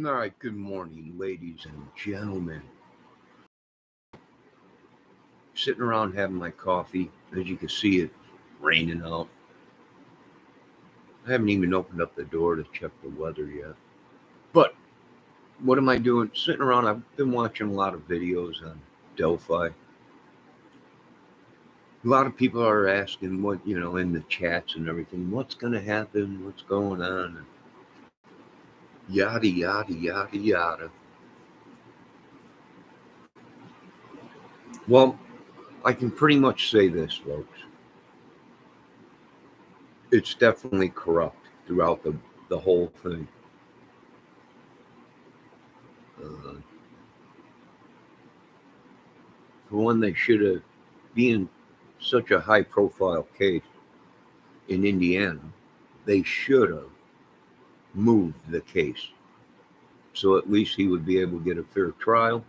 All right, good morning, ladies and gentlemen. Sitting around having my coffee. As you can see, it's raining out. I haven't even opened up the door to check the weather yet. But what am I doing? Sitting around, I've been watching a lot of videos on Delphi. A lot of people are asking in the chats and everything, what's going to happen? What's going on? And yada, yada, yada, yada. Well, I can pretty much say this, folks. It's definitely corrupt throughout the whole thing. Uh, for one, they should have, being such a high profile case in Indiana, they should have moved the case. So at least he would be able to get a fair trial.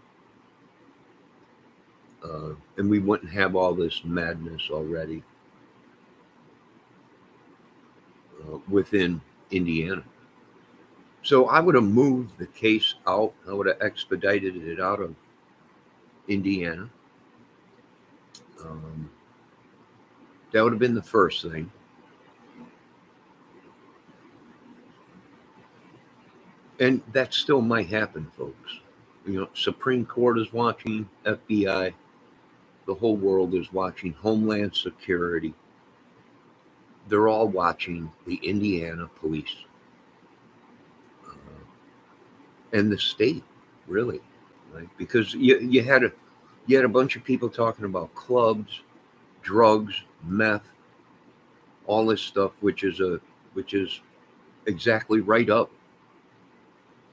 And we wouldn't have all this madness already within Indiana. So I would have moved the case out. I would have expedited it out of Indiana. Um, that would have been the first thing. And that still might happen, folks. Supreme Court is watching, FBI, the whole world is watching, Homeland Security. They're all watching the Indiana police and the state, really, right? Because you had a bunch of people talking about clubs, drugs, meth, all this stuff, which is exactly right up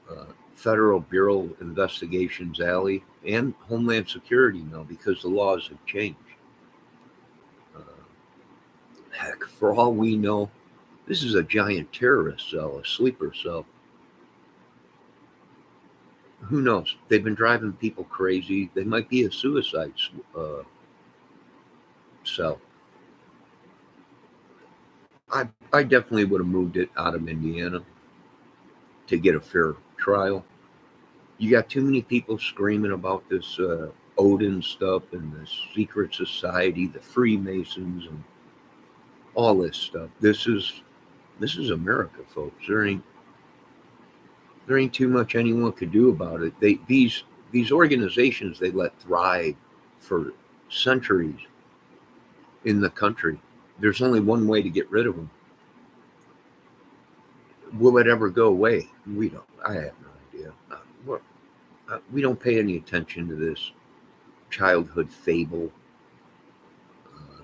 uh, Federal Bureau of Investigations alley and Homeland Security now because the laws have changed. Uh, Heck, for all we know, this is a giant terrorist cell, a sleeper cell. Who knows? They've been driving people crazy. They might be a suicide cell. I definitely would have moved it out of Indiana to get a fair trial. You got too many people screaming about this Odin stuff and the secret society, the Freemasons, and all this stuff. This is America, folks. There ain't too much anyone could do about it. These organizations they let thrive for centuries in the country. There's only one way to get rid of them. Will it ever go away? We don't. I have no idea. We don't pay any attention to this childhood fable uh,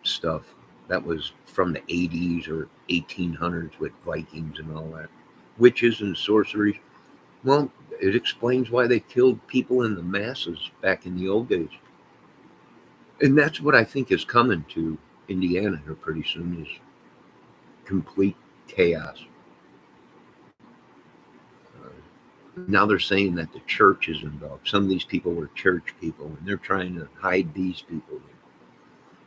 stuff that was from the 80s or 1800s with Vikings and all that. Witches and sorceries. Well, it explains why they killed people in the masses back in the old days. And that's what I think is coming to Indiana here pretty soon is complete chaos. Now they're saying that the church is involved. Some of these people were church people, and they're trying to hide these people,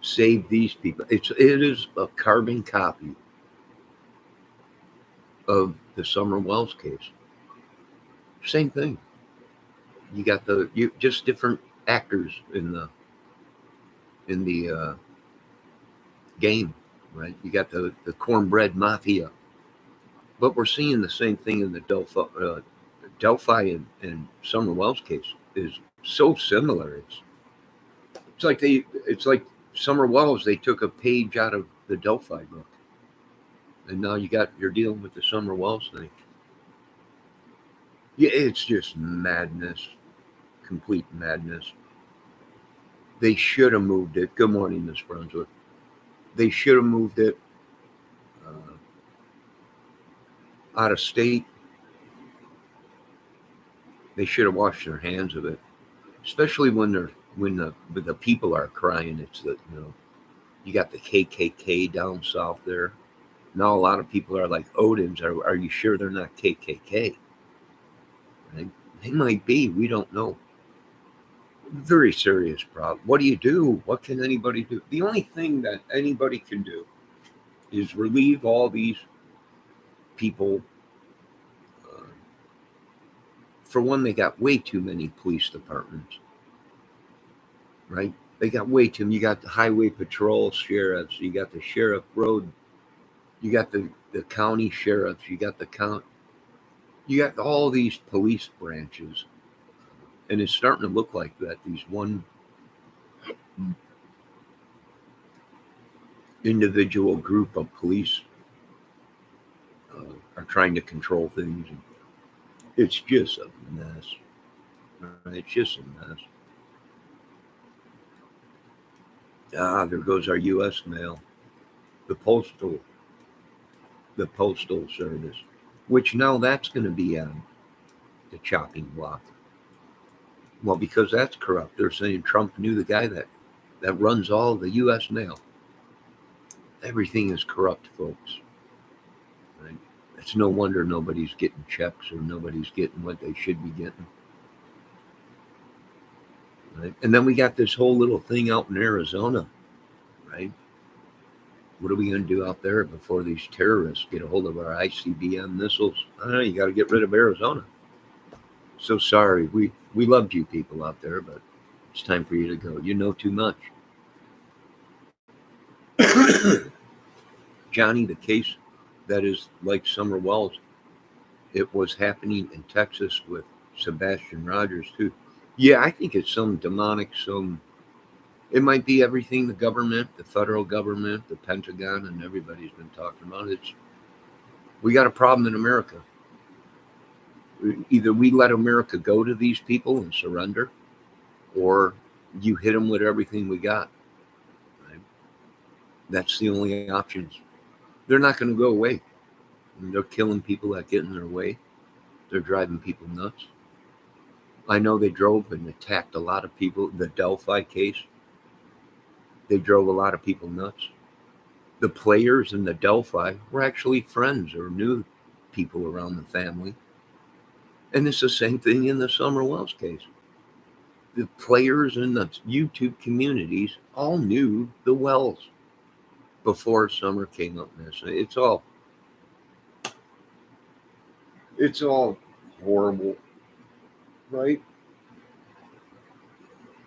save these people. It is a carbon copy of the Summer Wells case. Same thing. You got just different actors in the game, right? You got the cornbread mafia, but we're seeing the same thing in the Delphi and Summer Wells case is so similar. It's like Summer Wells. They took a page out of the Delphi book, and now you're dealing with the Summer Wells thing. Yeah, it's just madness, complete madness. They should have moved it. Good morning, Miss Brunswick. They should have moved it uh, out of state. They should have washed their hands of it, especially when the people are crying. It's you got the KKK down south there. Now a lot of people are like Odins. Are you sure they're not KKK? Right? They might be. We don't know. Very serious problem. What do you do? What can anybody do? The only thing that anybody can do is relieve all these people For one, they got way too many police departments, right? They got way too. You got the highway patrol sheriffs. You got the sheriff road. You got the county sheriffs. You got the count. You got all these police branches, and it's starting to look like that. These one individual group of police are trying to control things. It's just a mess. Right? It's just a mess. There goes our U.S. mail, the postal, the postal service, which now that's going to be on the chopping block. Well, because that's corrupt. They're saying Trump knew the guy that runs all the U.S. mail. Everything is corrupt, folks. Right? It's no wonder nobody's getting checks or nobody's getting what they should be getting. Right? And then we got this whole little thing out in Arizona, right? What are we going to do out there before these terrorists get a hold of our ICBM missiles? I don't know, you got to get rid of Arizona. So sorry, we loved you people out there, but it's time for you to go. You know too much. Johnny, the case that is like Summer Wells, it was happening in Texas with Sebastian Rogers too. Yeah, I think it's some demonic, it might be everything the government, the federal government, the Pentagon, and everybody's been talking about. We got a problem in America. Either we let America go to these people and surrender, or you hit them with everything we got. Right? That's the only options. They're not going to go away. They're killing people that get in their way. They're driving people nuts. I know they drove and attacked a lot of people. The Delphi case, they drove a lot of people nuts. The players in the Delphi were actually friends or knew people around the family. And it's the same thing in the Summer Wells case. The players in the YouTube communities all knew the Wells before Summer came up missing. It's all horrible, right?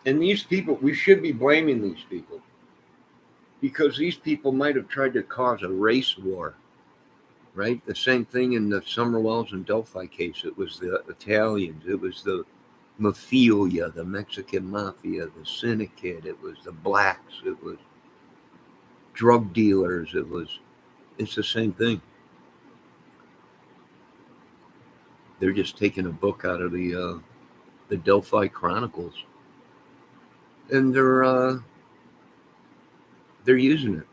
And these people, we should be blaming these people because these people might have tried to cause a race war, right? The same thing in the Summer Wells and Delphi case. It was the Italians, it was the mafia, the Mexican mafia, the syndicate, it was the blacks, it was drug dealers, it's the same thing. They're just taking a book out of the Delphi Chronicles, and they're using it.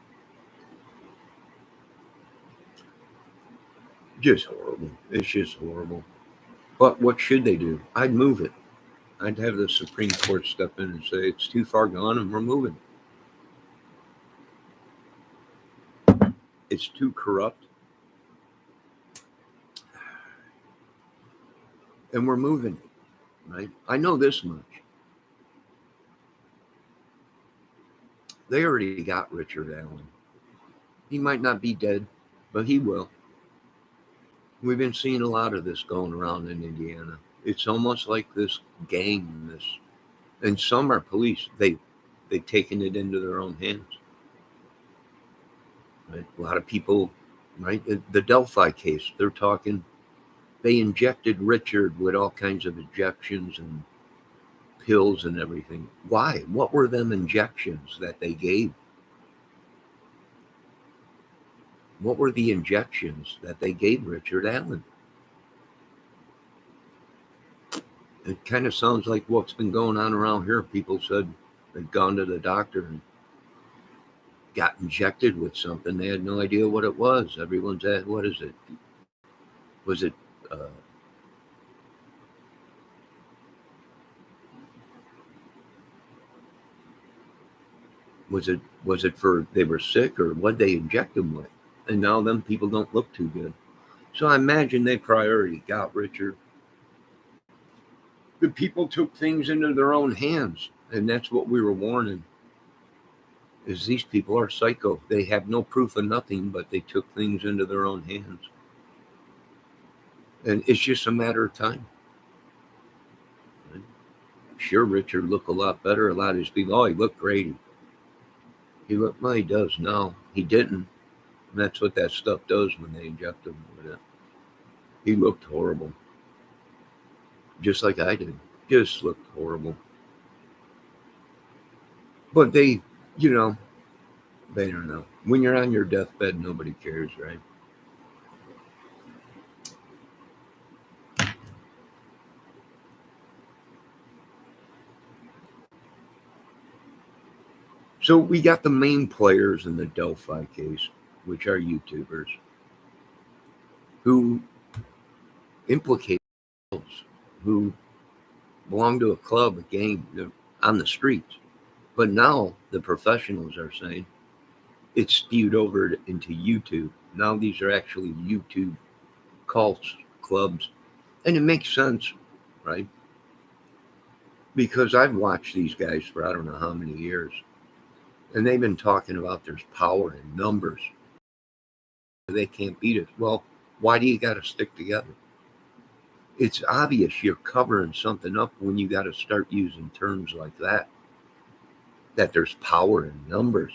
Just horrible. It's just horrible. But what should they do? I'd move it. I'd have the Supreme Court step in and say it's too far gone and we're moving it. It's too corrupt. And we're moving it, right? I know this much. They already got Richard Allen. He might not be dead, but he will. We've been seeing a lot of this going around in Indiana. It's almost like this gang, and some are police. They've taken it into their own hands. Right? A lot of people, right? The Delphi case, they're talking, they injected Richard with all kinds of injections and pills and everything. Why? What were them injections that they gave? What were the injections that they gave Richard Allen? It kind of sounds like what's been going on around here. People said they'd gone to the doctor and got injected with something. They had no idea what it was. Everyone's at, what is it? Was it was it for they were sick, or what they inject them with? And now them people don't look too good. So I imagine they priority got Richard. The people took things into their own hands, and that's what we were warning. Is these people are psycho. They have no proof of nothing, but they took things into their own hands. And it's just a matter of time. Sure, Richard looked a lot better. A lot of these people, oh, he looked great. He looked, well, he does now. He didn't. And that's what that stuff does when they inject him with it. He looked horrible. Just like I did. Just looked horrible. But they, you know, they don't know. When you're on your deathbed, nobody cares, right? So we got the main players in the Delphi case, which are YouTubers, who implicate themselves, who belong to a club, a gang, they're on the streets. But now the professionals are saying it's spewed over into YouTube. Now these are actually YouTube cults, clubs, and it makes sense, right? Because I've watched these guys for I don't know how many years, and they've been talking about there's power in numbers. They can't beat us. Well, why do you got to stick together? It's obvious you're covering something up when you got to start using terms like that. That there's power in numbers.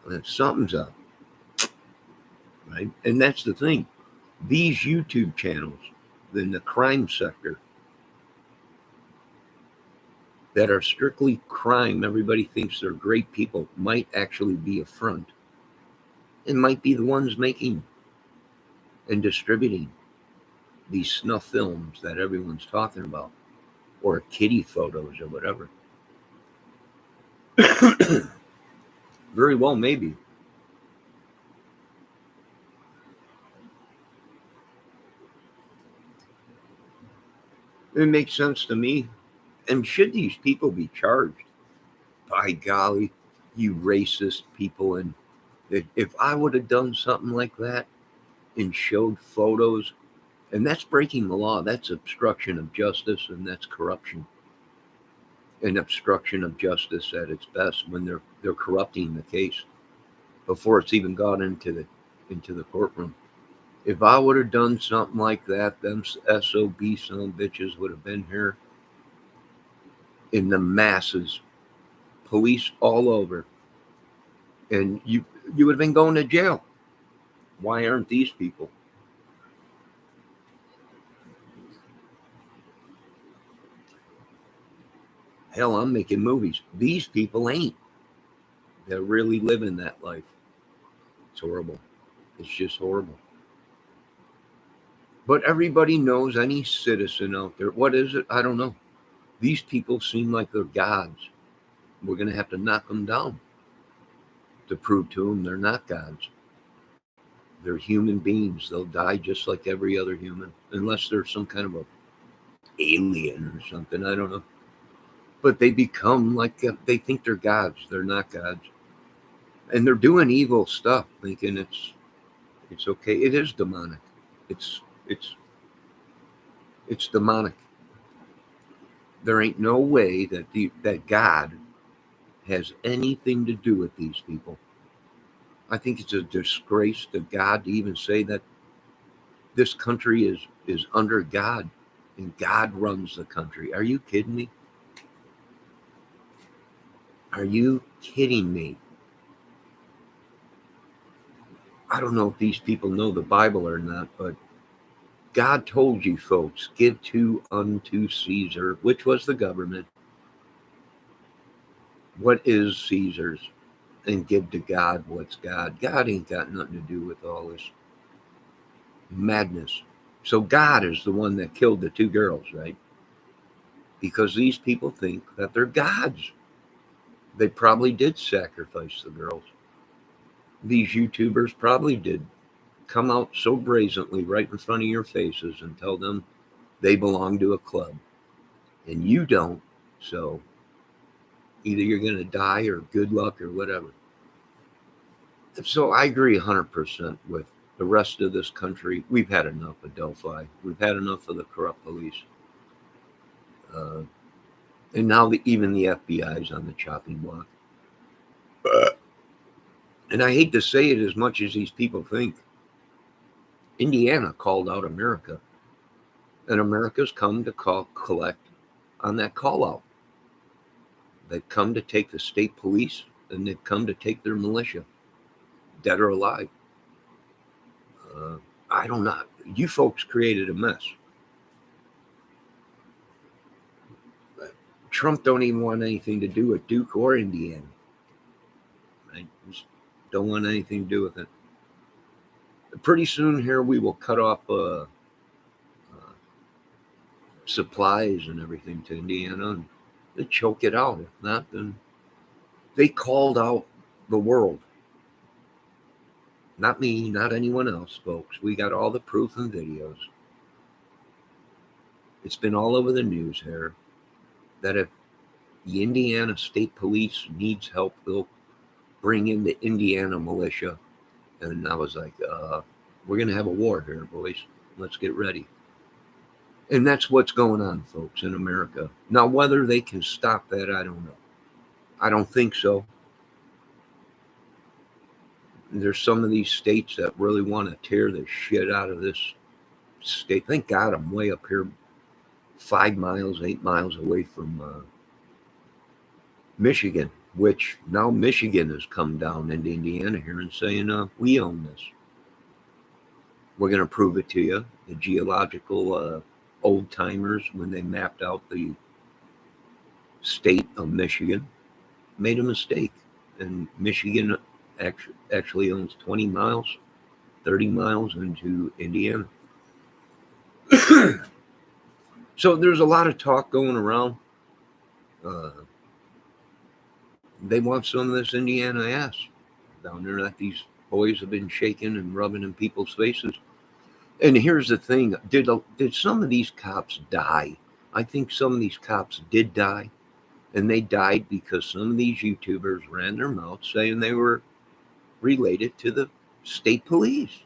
And something's up, right? And that's the thing. These YouTube channels in the crime sector that are strictly crime, everybody thinks they're great people, might actually be a front. It might be the ones making and distributing these snuff films that everyone's talking about, or kitty photos or whatever. Very well, maybe. It makes sense to me. And should these people be charged? By golly, you racist people. And if I would have done something like that and showed photos, and that's breaking the law, that's obstruction of justice, and that's corruption. And obstruction of justice at its best when they're corrupting the case before it's even got into the courtroom. If I would have done something like that, them SOB son bitches would have been here in the masses, police all over, and you would have been going to jail. Why aren't these people? Hell, I'm making movies. These people ain't. They're really living that life. It's horrible. It's just horrible. But everybody knows, any citizen out there. What is it? I don't know. These people seem like they're gods. We're going to have to knock them down to prove to them they're not gods. They're human beings. They'll die just like every other human, unless they're some kind of a alien or something. I don't know. But they become like they think they're gods. They're not gods, and they're doing evil stuff, thinking it's okay. It is demonic. It's it's it's demonic. There ain't no way that God has anything to do with these people. I think it's a disgrace to God to even say that this country is under God and God runs the country. Are you kidding me? Are you kidding me? I don't know if these people know the Bible or not, but God told you folks, give to unto Caesar, which was the government, what is Caesar's, and give to God what's God. God ain't got nothing to do with all this madness. So God is the one that killed the two girls, right? Because these people think that they're gods. They probably did sacrifice the girls. These YouTubers probably did come out so brazenly right in front of your faces and tell them they belong to a club and you don't. So either you're going to die or good luck or whatever. So I agree 100% with the rest of this country. We've had enough of Delphi. We've had enough of the corrupt police. Uh, and now even the FBI is on the chopping block. And I hate to say it as much as these people think. Indiana called out America. And America's come to collect on that call out. They've come to take the state police and they've come to take their militia, dead or alive. Uh, I don't know. You folks created a mess. Trump don't even want anything to do with Duke or Indiana. I just don't want anything to do with it. Pretty soon here we will cut off supplies and everything to Indiana and they choke it out. If not, then they called out the world. Not me, not anyone else, folks. We got all the proof and videos. It's been all over the news here that if the Indiana State Police needs help, they'll bring in the Indiana militia. And I was like, we're going to have a war here, boys. Let's get ready. And that's what's going on, folks, in America. Now, whether they can stop that, I don't know. I don't think so. There's some of these states that really want to tear the shit out of this state. Thank God I'm way up here, 5 miles, 8 miles away from Michigan, which now Michigan has come down into Indiana here and saying, we own this. We're going to prove it to you. The geological old timers, when they mapped out the state of Michigan, made a mistake. And Michigan actually owns 20 miles, 30 miles into Indiana. So there's a lot of talk going around. They want some of this Indiana ass down there that these boys have been shaking and rubbing in people's faces. And here's the thing: did some of these cops die? I think some of these cops did die, and they died because some of these YouTubers ran their mouths saying they were related to the state police,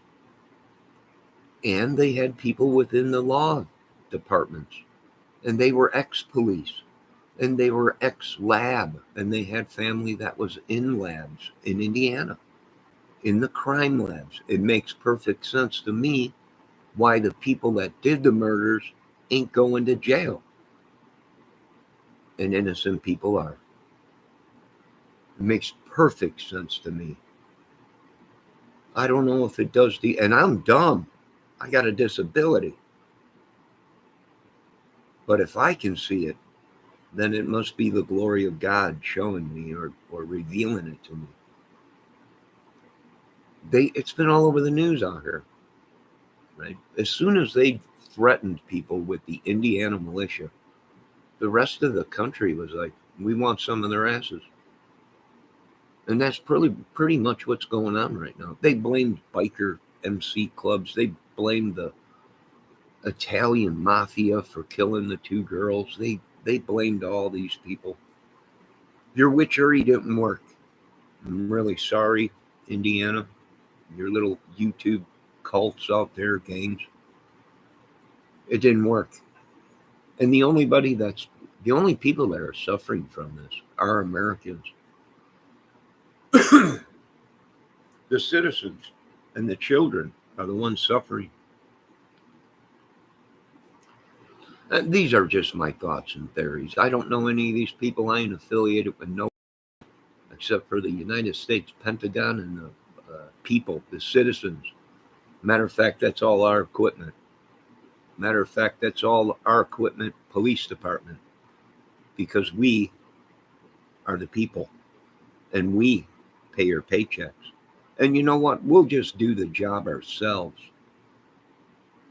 and they had people within the law departments, and they were ex-police, and they were ex-lab, and they had family that was in labs in Indiana, in the crime labs. It makes perfect sense to me why the people that did the murders ain't going to jail. And innocent people are. It makes perfect sense to me. I don't know if it does and I'm dumb. I got a disability. But if I can see it, then it must be the glory of God showing me or revealing it to me. It's been all over the news out here. Right? As soon as they threatened people with the Indiana militia, the rest of the country was like, we want some of their asses. And that's pretty much what's going on right now. They blamed biker MC clubs. They blamed the Italian mafia for killing the 2 girls. They blamed all these people. Your witchery didn't work. I'm really sorry, Indiana. Your little YouTube cults out there, gangs. It didn't work. And the only people that are suffering from this are Americans. The citizens and the children are the ones suffering. These are just my thoughts and theories. I don't know any of these people. I ain't affiliated with no, except for the United States Pentagon and the people, the citizens. Matter of fact, that's all our equipment. Matter of fact, that's all our equipment, police department, because we are the people and we pay your paychecks. And you know what? We'll just do the job ourselves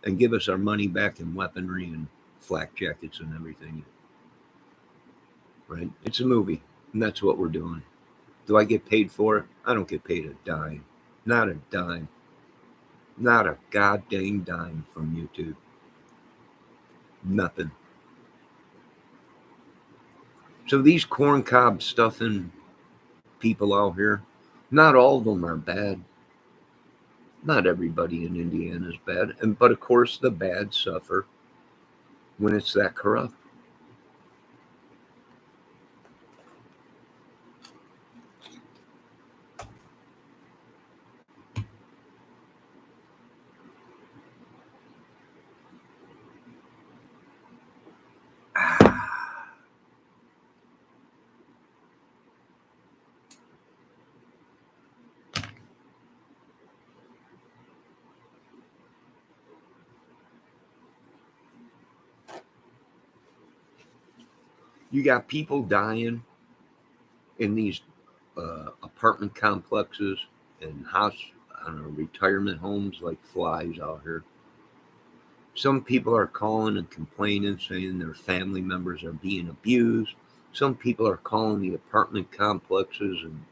and give us our money back in weaponry and flak jackets and everything. Right? It's a movie, and that's what we're doing. Do I get paid for it? I don't get paid a dime. Not a dime. Not a goddamn dime from YouTube. Nothing. So these corncob stuffing people out here, not all of them are bad. Not everybody in Indiana is bad. But of course, the bad suffer when it's that corrupt. You got people dying in these apartment complexes and I don't know, retirement homes like flies out here. Some people are calling and complaining, saying their family members are being abused. Some people are calling the apartment complexes and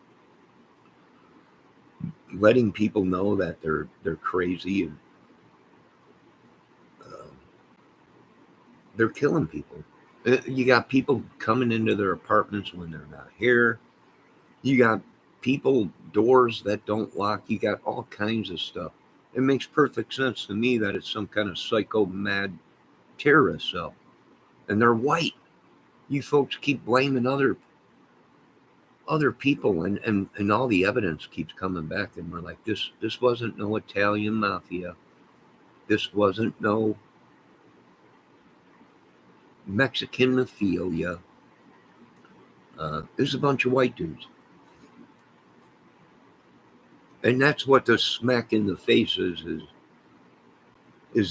letting people know that they're crazy and uh, they're killing people. You got people coming into their apartments when they're not here. You got people doors that don't lock. You got all kinds of stuff. It makes perfect sense to me that it's some kind of psycho mad terrorist cell, and they're white. You folks keep blaming other people, and all the evidence keeps coming back, and we're like, this wasn't no Italian mafia. This wasn't no Mexican mafia. There's a bunch of white dudes. And that's what the smack in the face is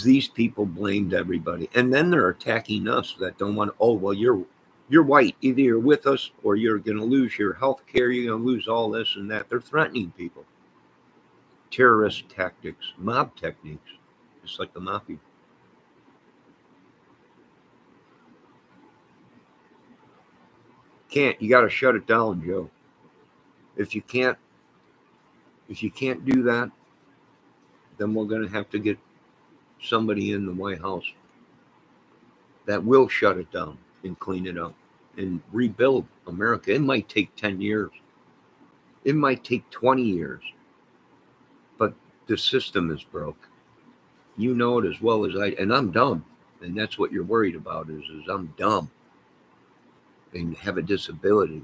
these people blamed everybody. And then they're attacking us that don't want to, oh, well, you're white. Either you're with us or you're going to lose your health care. You're going to lose all this and that. They're threatening people. Terrorist tactics, mob techniques, just like the mafia. You got to shut it down, Joe. If you can't do that, then we're going to have to get somebody in the White House that will shut it down and clean it up and rebuild America. It might take 10 years. It might take 20 years. But the system is broke. You know it as well as I, and I'm dumb. And that's what you're worried about is I'm dumb and have a disability.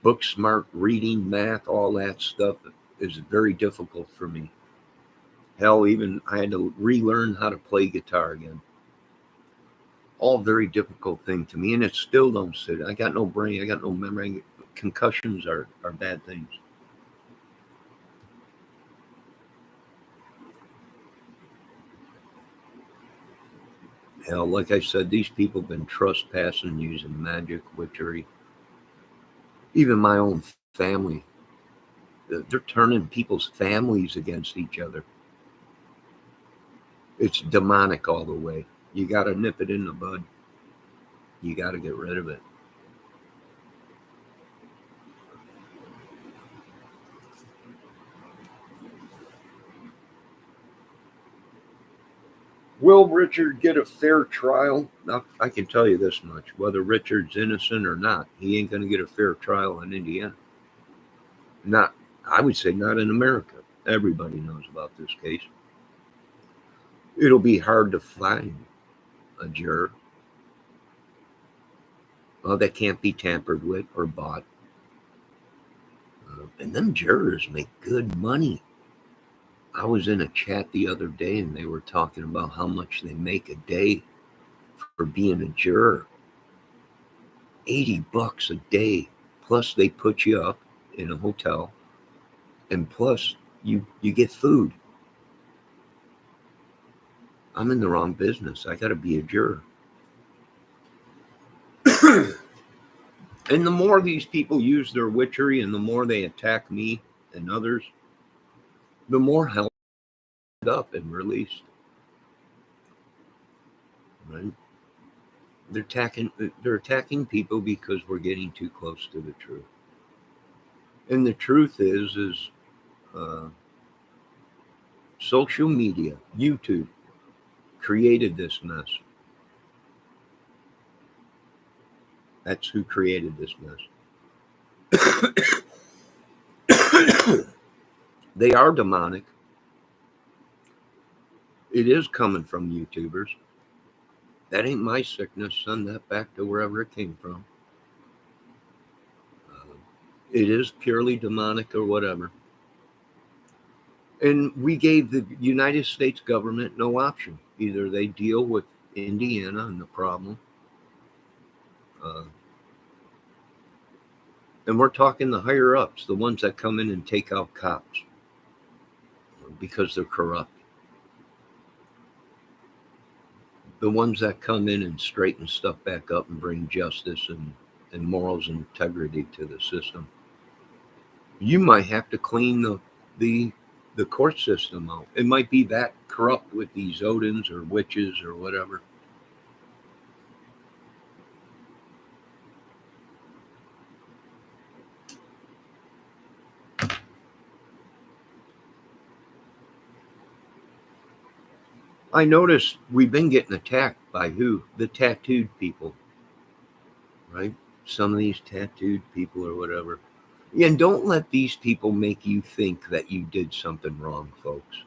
Book smart, reading, math, all that stuff is very difficult for me. Hell, even I had to relearn how to play guitar again. All very difficult thing to me, and it still don't sit. I got no brain. I got no memory. Concussions are bad things. Hell, like I said, these people have been trespassing, using magic, witchery. Even my own family. They're turning people's families against each other. It's demonic all the way. You got to nip it in the bud. You got to get rid of it. Will Richard get a fair trial? Now, I can tell you this much. Whether Richard's innocent or not, he ain't going to get a fair trial in Indiana. Not, I would say not in America. Everybody knows about this case. It'll be hard to find a juror that can't be tampered with or bought. And them jurors make good money. I was in a chat the other day and they were talking about how much they make a day for being a juror. $80 a day. Plus they put you up in a hotel, and plus you get food. I'm in the wrong business. I got to be a juror. And the more these people use their witchery and the more they attack me and others, the more held up and released. Right? They're attacking people because we're getting too close to the truth. And the truth is social media, YouTube, created this mess. That's who created this mess. They are demonic. It is coming from YouTubers. That ain't my sickness. Send that back to wherever it came from. It is purely demonic or whatever. And we gave the United States government no option. Either they deal with Indiana and the problem, and we're talking the higher ups, the ones that come in and take out cops because they're corrupt. the ones that come in and straighten stuff back up and bring justice and morals and integrity to the system. You might have to clean the the court system out. It might be that corrupt with these Odins or witches or whatever. I noticed we've been getting attacked by who? The tattooed people, right? Some of these tattooed people or whatever. And don't let these people make you think that you did something wrong, folks.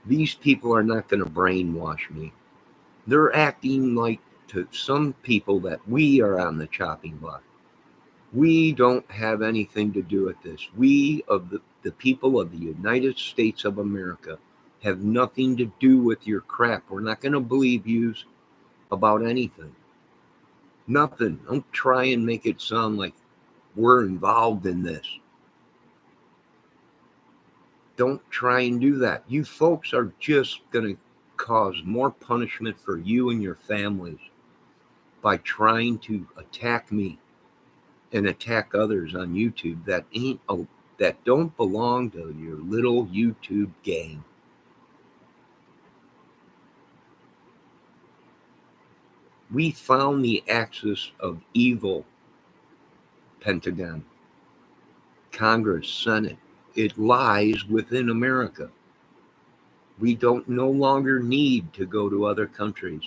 These people are not going to brainwash me. They're acting like to some people that we are on the chopping block. We don't have anything to do with this. We, of the people of the United States of America, have nothing to do with your crap. We're not going to believe you about anything. Nothing. Don't try and make it sound like we're involved in this. Don't try and do that. You folks are just going to cause more punishment for you and your families by trying to attack me and attack others on YouTube that don't belong to your little YouTube gang. We found the axis of evil, Pentagon, Congress, Senate. It lies within America. We don't no longer need to go to other countries.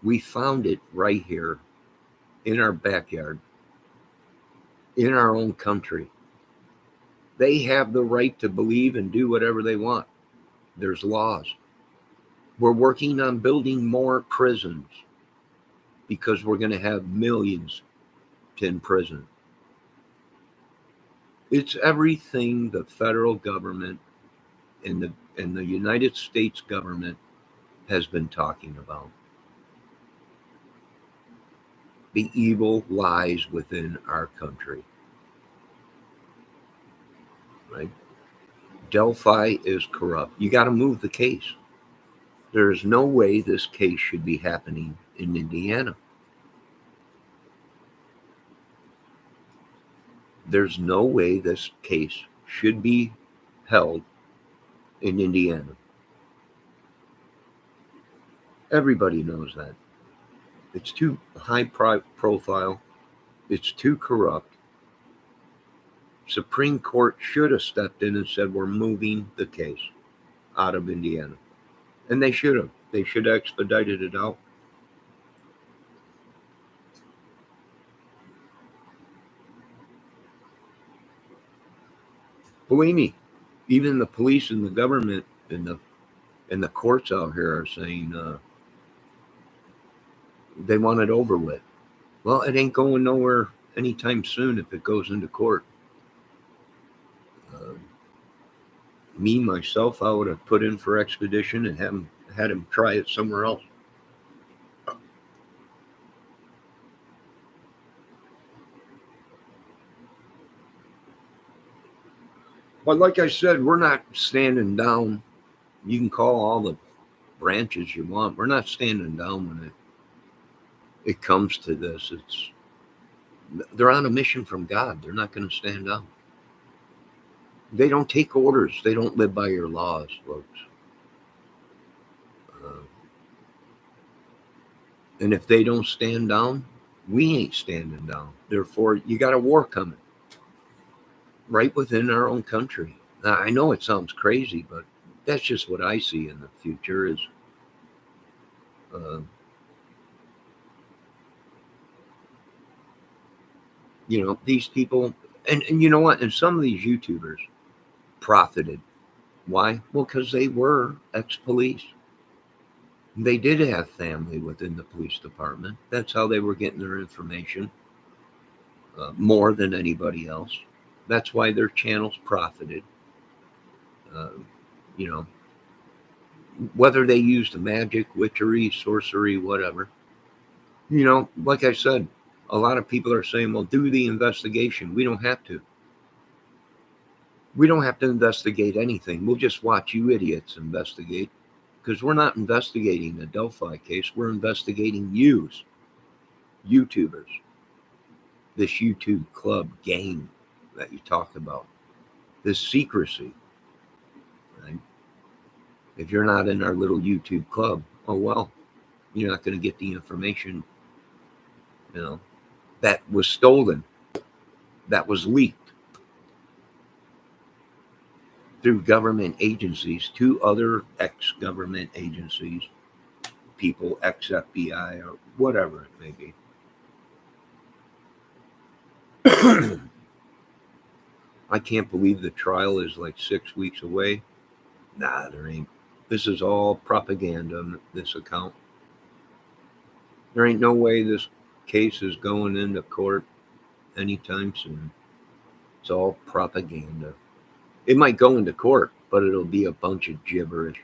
We found it right here in our backyard, in our own country. They have the right to believe and do whatever they want. There's laws. We're working on building more prisons because we're going to have millions in prison. It's everything the federal government and the United States government has been talking about. The evil lies within our country. Right? Delphi is corrupt. You got to move the case. There is no way this case should be happening in Indiana. There's no way this case should be held in Indiana. Everybody knows that. It's too high profile. It's too corrupt. Supreme Court should have stepped in and said, we're moving the case out of Indiana. And they should have. They should have expedited it out. Believe me, even the police and the government and the courts out here are saying they want it over with. Well, it ain't going nowhere anytime soon if it goes into court. Me, myself, I would have put in for expedition and had him try it somewhere else. But like I said, we're not standing down. You can call all the branches you want. We're not standing down when it comes to this. They're on a mission from God. They're not going to stand down. They don't take orders. They don't live by your laws, folks. And if they don't stand down, we ain't standing down. Therefore, you got a war coming right within our own country. Now, I know it sounds crazy, but that's just what I see in the future is these people, and you know what? And some of these YouTubers profited. Why? Well, because they were ex-police. They did have family within the police department. That's how they were getting their information more than anybody else. That's why their channels profited. Whether they used magic, witchery, sorcery, whatever. Like I said, a lot of people are saying, well, do the investigation. We don't have to. We don't have to investigate anything. We'll just watch you idiots investigate. Because we're not investigating the Delphi case. We're investigating YouTubers, this YouTube club gang that you talk about, this secrecy. Right? If you're not in our little YouTube club, oh well, you're not going to get the information, that was stolen, that was leaked through government agencies to other ex-government agencies, people, ex-FBI, or whatever it may be. I can't believe the trial is like 6 weeks away. Nah, there ain't. This is all propaganda on this account. There ain't no way this case is going into court anytime soon. It's all propaganda. It might go into court, but it'll be a bunch of gibberish.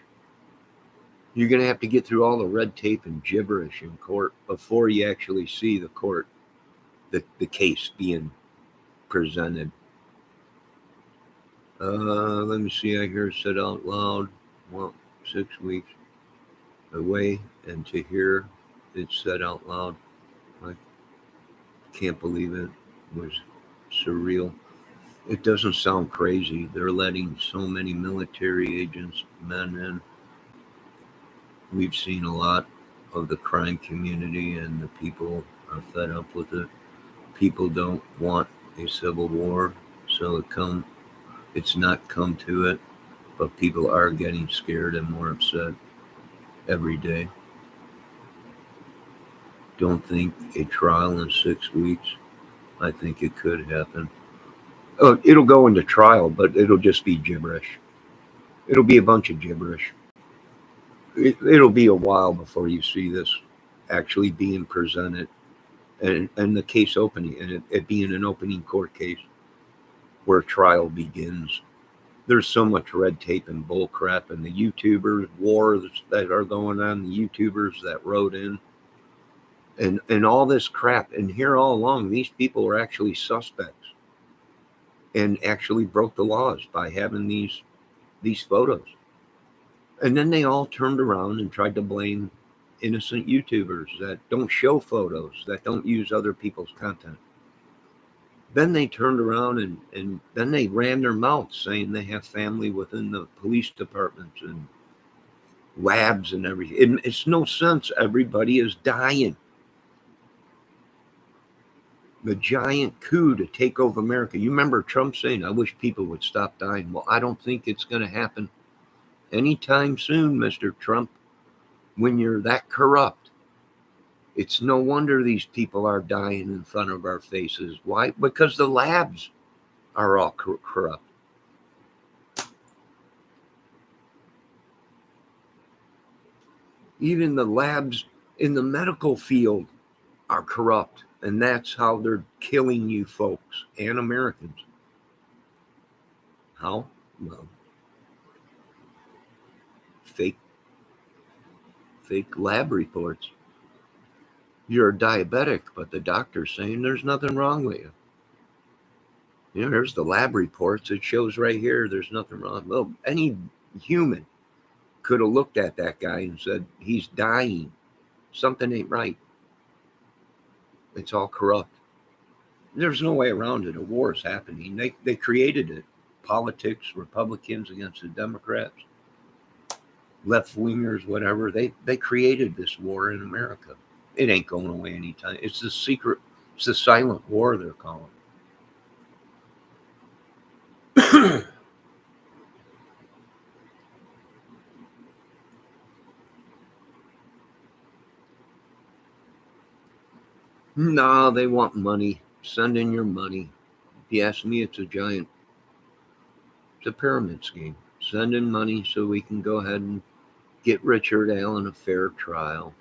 You're going to have to get through all the red tape and gibberish in court before you actually see the court, the case being presented. Let me see. I hear it said out loud. Well, 6 weeks away, and to hear it said out loud, I can't believe it. It was surreal. It doesn't sound crazy. They're letting so many military agents, men in. We've seen a lot of the crime community, and the people are fed up with it. People don't want a civil war, so it's not come to it, but people are getting scared and more upset every day. Don't think a trial in 6 weeks. I think it could happen. Oh, it'll go into trial, but it'll just be gibberish. It'll be a bunch of gibberish. It'll be a while before you see this actually being presented, and the case opening, and it being an opening court case where trial begins. There's so much red tape and bull crap, and the YouTubers wars that are going on, the YouTubers that wrote in, and all this crap. And here all along, these people are actually suspects and actually broke the laws by having these photos. And then they all turned around and tried to blame innocent YouTubers that don't show photos, that don't use other people's content. Then they turned around and then they ran their mouths saying they have family within the police departments and labs and everything. It's no sense. Everybody is dying. The giant coup to take over America. You remember Trump saying, I wish people would stop dying. Well, I don't think it's going to happen anytime soon, Mr. Trump, when you're that corrupt. It's no wonder these people are dying in front of our faces. Why? Because the labs are all corrupt. Even the labs in the medical field are corrupt. And that's how they're killing you folks and Americans. How? Well, fake lab reports. You're a diabetic, but the doctor's saying there's nothing wrong with you. There's the lab reports. It shows right here there's nothing wrong. Well, any human could have looked at that guy and said, he's dying. Something ain't right. It's all corrupt. There's no way around it. A war is happening. They created it. Politics, Republicans against the Democrats, left-wingers, whatever. They created this war in America. It ain't going away anytime. It's the secret. It's the silent war they're calling. No, they want money. Send in your money. If you ask me, it's a pyramid scheme. Send in money so we can go ahead and get Richard Allen a fair trial.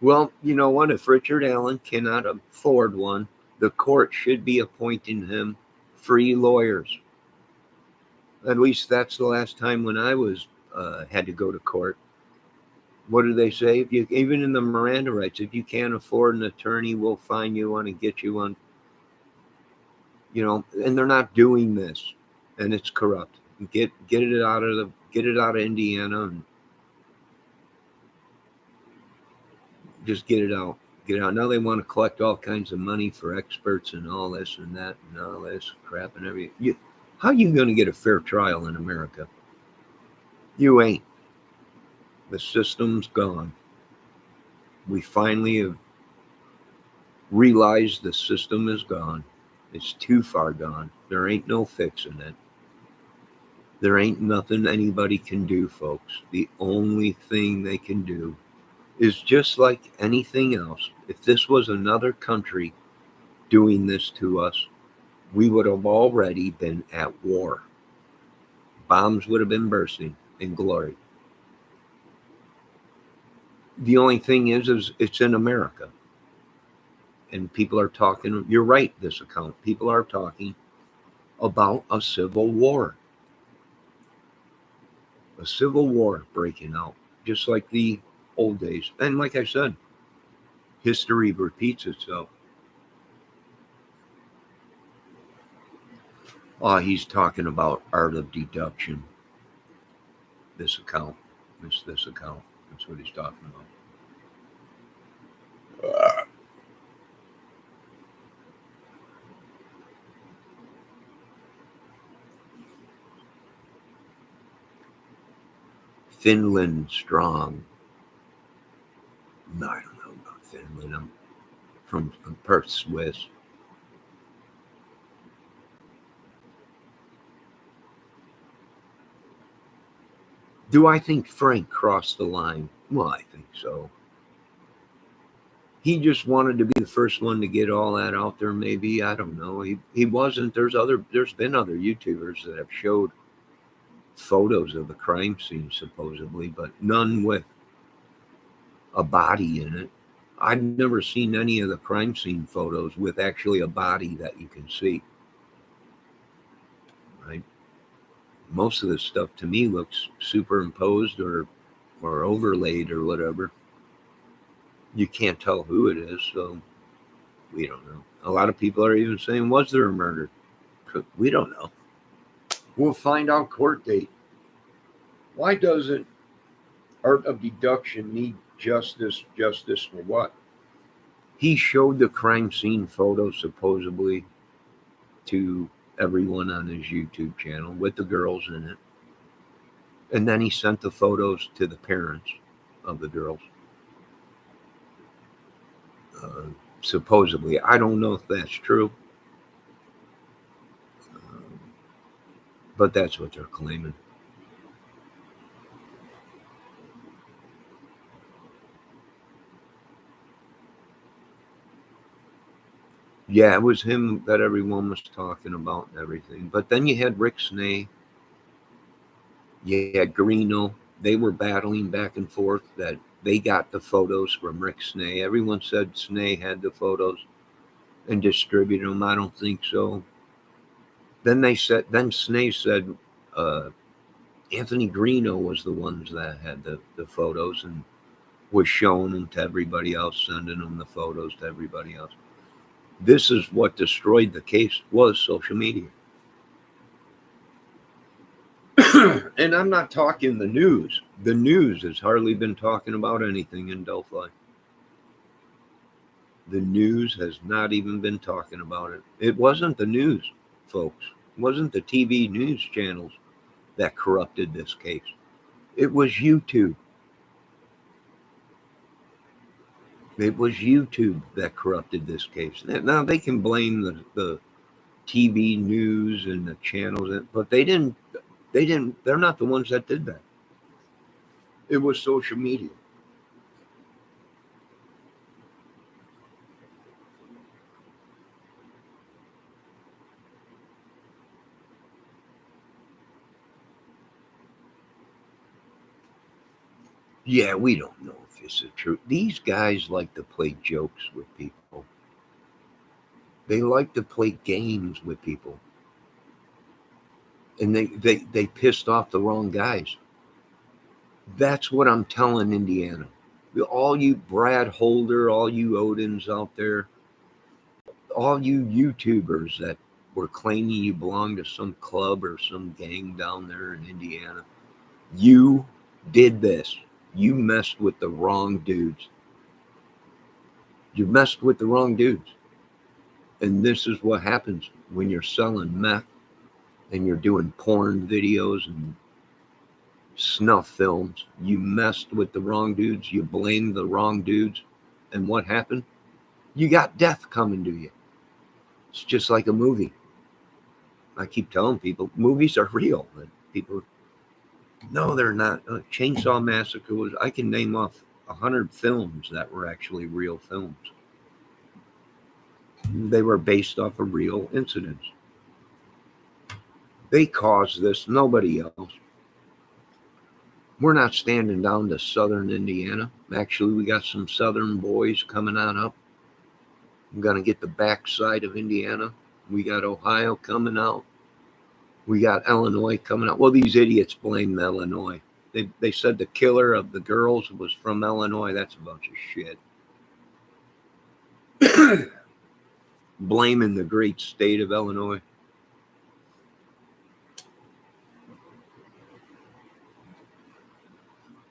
Well, you know what? If Richard Allen cannot afford one, the court should be appointing him free lawyers. At least that's the last time when I had to go to court. What do they say? Even in the Miranda rights, if you can't afford an attorney, we'll find you one and get you one. And they're not doing this, and it's corrupt. Get it out of Indiana, and Just get it out. Get it out. Now they want to collect all kinds of money for experts and all this and that and all this crap and everything. How are you going to get a fair trial in America? You ain't. The system's gone. We finally have realized the system is gone. It's too far gone. There ain't no fixing it. There ain't nothing anybody can do, folks. The only thing they can do is just like anything else. If this was another country doing this to us, we would have already been at war. Bombs would have been bursting in glory. The only thing is it's in America. And people are talking, you're right, this account, people are talking about a civil war. A civil war breaking out, just like the old days. And like I said, history repeats itself. Oh, he's talking about art of deduction. This account. This account. That's what he's talking about. Finland strong. No, I don't know about Finland. I'm from Perth, Swiss. Do I think Frank crossed the line? Well, I think so. He just wanted to be the first one to get all that out there. Maybe, I don't know. He wasn't. There's been other YouTubers that have showed photos of the crime scene supposedly, but none with a body in it. I've never seen any of the crime scene photos with actually a body that you can see. Right? Most of this stuff to me looks superimposed or overlaid or whatever. You can't tell who it is, so we don't know. A lot of people are even saying, was there a murder? We don't know. We'll find out court date. Why doesn't art of deduction need justice? Justice for what? He showed the crime scene photo supposedly to everyone on his YouTube channel with the girls in it. And then he sent the photos to the parents of the girls. Supposedly. I don't know if that's true. But that's what they're claiming. Yeah, it was him that everyone was talking about and everything. But then you had Rick Snay. You had Greeno. They were battling back and forth that they got the photos from Rick Snay. Everyone said Snay had the photos and distributed them. I don't think so. Then Snay said Anthony Greeno was the ones that had the photos and was showing them to everybody else, sending them the photos to everybody else. This is what destroyed the case, was social media. And I'm not talking the news. The news has hardly been talking about anything in Delphi. The news has not even been talking about it. It wasn't the news, folks. It wasn't the TV news channels that corrupted this case. It was YouTube. It was YouTube that corrupted this case. Now they can blame the TV news and the channels, but they didn't. They're not the ones that did that. It was social media. Yeah, we don't know if this is true. These guys like to play jokes with people. They like to play games with people. And they pissed off the wrong guys. That's what I'm telling Indiana. All you Brad Holder, all you Odins out there, all you YouTubers that were claiming you belong to some club or some gang down there in Indiana, you did this. You messed with the wrong dudes. You messed with the wrong dudes. And this is what happens when you're selling meth and you're doing porn videos and snuff films. You messed with the wrong dudes. You blamed the wrong dudes. And what happened? You got death coming to you. It's just like a movie. I keep telling people movies are real. And people, no, they're not. Chainsaw Massacre was, I can name off 100 films that were actually real films. They were based off of real incidents. They caused this, nobody else. We're not standing down to southern Indiana. Actually, we got some southern boys coming on up. I'm going to get the backside of Indiana. We got Ohio coming out. We got Illinois coming out. Well, these idiots blame Illinois. They said the killer of the girls was from Illinois. That's a bunch of shit. Blaming the great state of Illinois.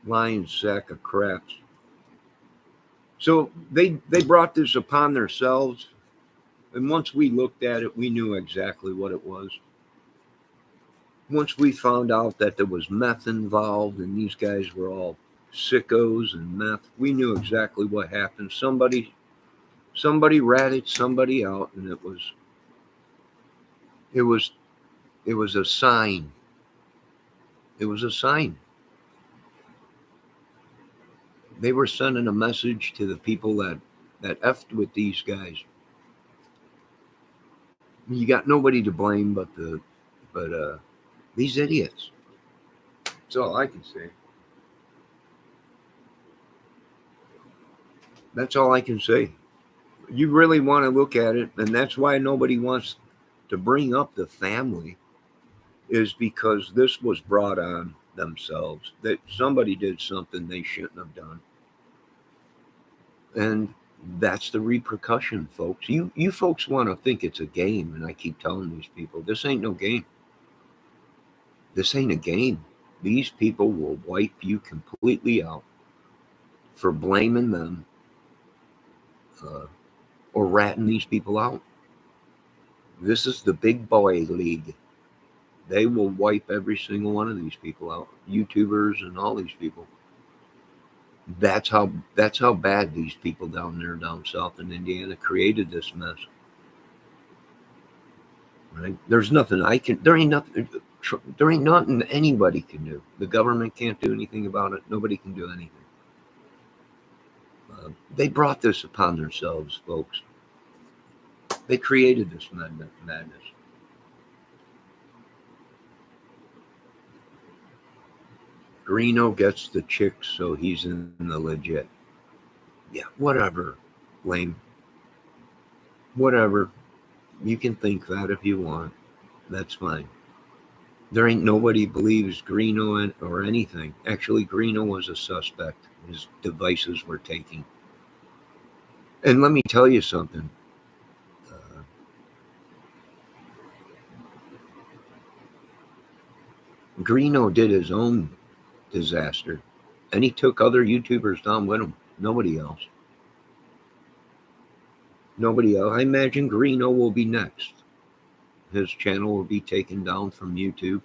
Lying sack of craps. So they brought this upon themselves. And once we looked at it, we knew exactly what it was. Once we found out that there was meth involved and these guys were all sickos and meth, we knew exactly what happened. Somebody ratted somebody out, and it was a sign. It was a sign. They were sending a message to the people that effed with these guys. You got nobody to blame but these idiots. That's all I can say. That's all I can say. You really want to look at it, and that's why nobody wants to bring up the family, is because this was brought on themselves. That somebody did something they shouldn't have done. And that's the repercussion, folks. You folks want to think it's a game, and I keep telling these people, this ain't no game. This ain't a game. These people will wipe you completely out for blaming them or ratting these people out. This is the big boy league. They will wipe every single one of these people out, YouTubers and all these people. That's how bad these people down south in Indiana created this mess. Right? There's nothing there ain't nothing anybody can do. The government can't do anything about it. Nobody can do anything. They brought this upon themselves, folks. They created this madness. Greeno gets the chicks, so he's in the legit. Yeah, whatever, lame. Whatever. You can think that if you want. That's fine. There ain't nobody believes Greeno or anything. Actually, Greeno was a suspect. His devices were taken. And let me tell you something. Greeno did his own disaster, and he took other YouTubers down with him. Nobody else. I imagine Greeno will be next. His channel will be taken down from YouTube.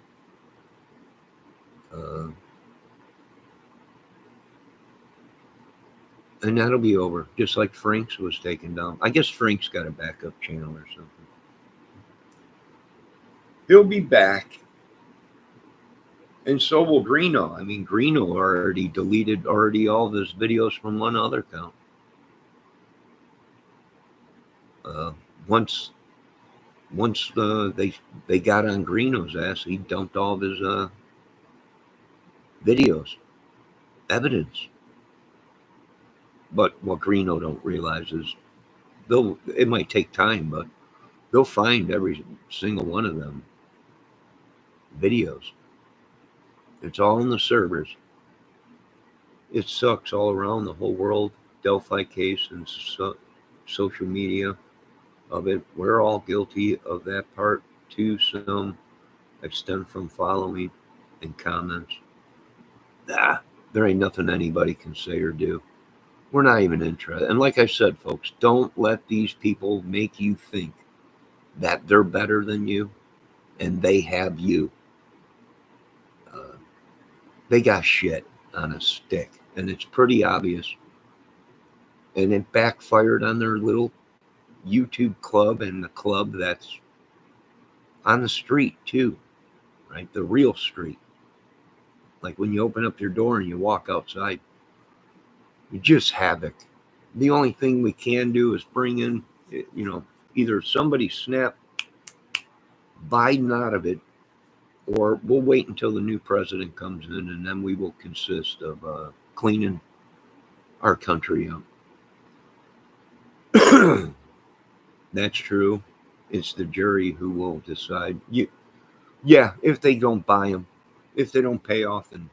And that'll be over, just like Frank's was taken down. I guess Frank's got a backup channel or something. He'll be back. And so will Greeno. I mean, Greeno already deleted all of his videos from one other account. Once they got on Greeno's ass, he dumped all of his videos, evidence. But what Greeno don't realize is it might take time, but they'll find every single one of them videos. It's all in the servers. It sucks all around the whole world. Delphi case and social media of it. We're all guilty of that part to some extent from following and comments. There ain't nothing anybody can say or do. We're not even interested. And like I said, folks, don't let these people make you think that they're better than you and they have you. Uh, they got shit on a stick, and it's pretty obvious. And it backfired on their little YouTube club and the club that's on the street, too, right? The real street. Like when you open up your door and you walk outside, you just havoc. The only thing we can do is bring in, either somebody snap Biden out of it, or we'll wait until the new president comes in, and then we will consist of cleaning our country up. That's true. It's the jury who will decide. Yeah, if they don't buy them, if they don't pay off and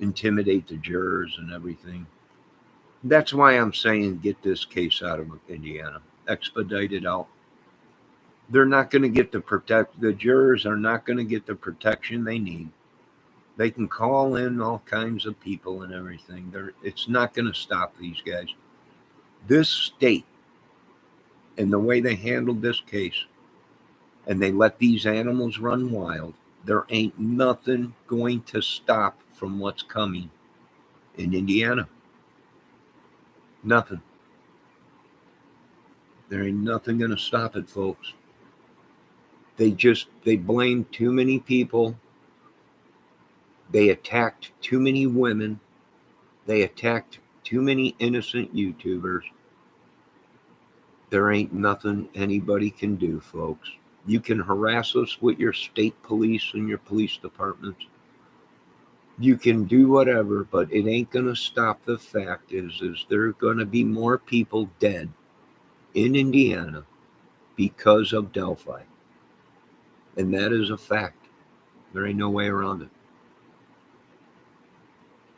intimidate the jurors and everything. That's why I'm saying get this case out of Indiana, expedite it out. They're not going to get the jurors are not going to get the protection they need. They can call in all kinds of people and everything. It's not going to stop these guys. This state and the way they handled this case, and they let these animals run wild, there ain't nothing going to stop from what's coming in Indiana. Nothing. There ain't nothing going to stop it, folks. They blamed too many people. They attacked too many women. They attacked too many innocent YouTubers. There ain't nothing anybody can do, folks. You can harass us with your state police and your police departments. You can do whatever, but it ain't going to stop the fact is there are going to be more people dead in Indiana because of Delphi. And that is a fact. There ain't no way around it.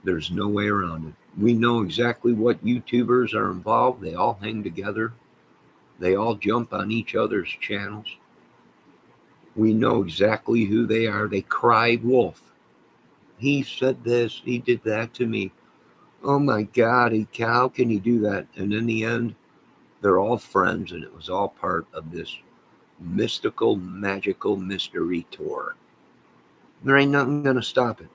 There's no way around it. We know exactly what YouTubers are involved. They all hang together. They all jump on each other's channels. We know exactly who they are. They cry wolf. He said this, he did that to me. Oh my God, how can he do that? And in the end, they're all friends, and it was all part of this mystical, magical mystery tour. There ain't nothing going to stop it.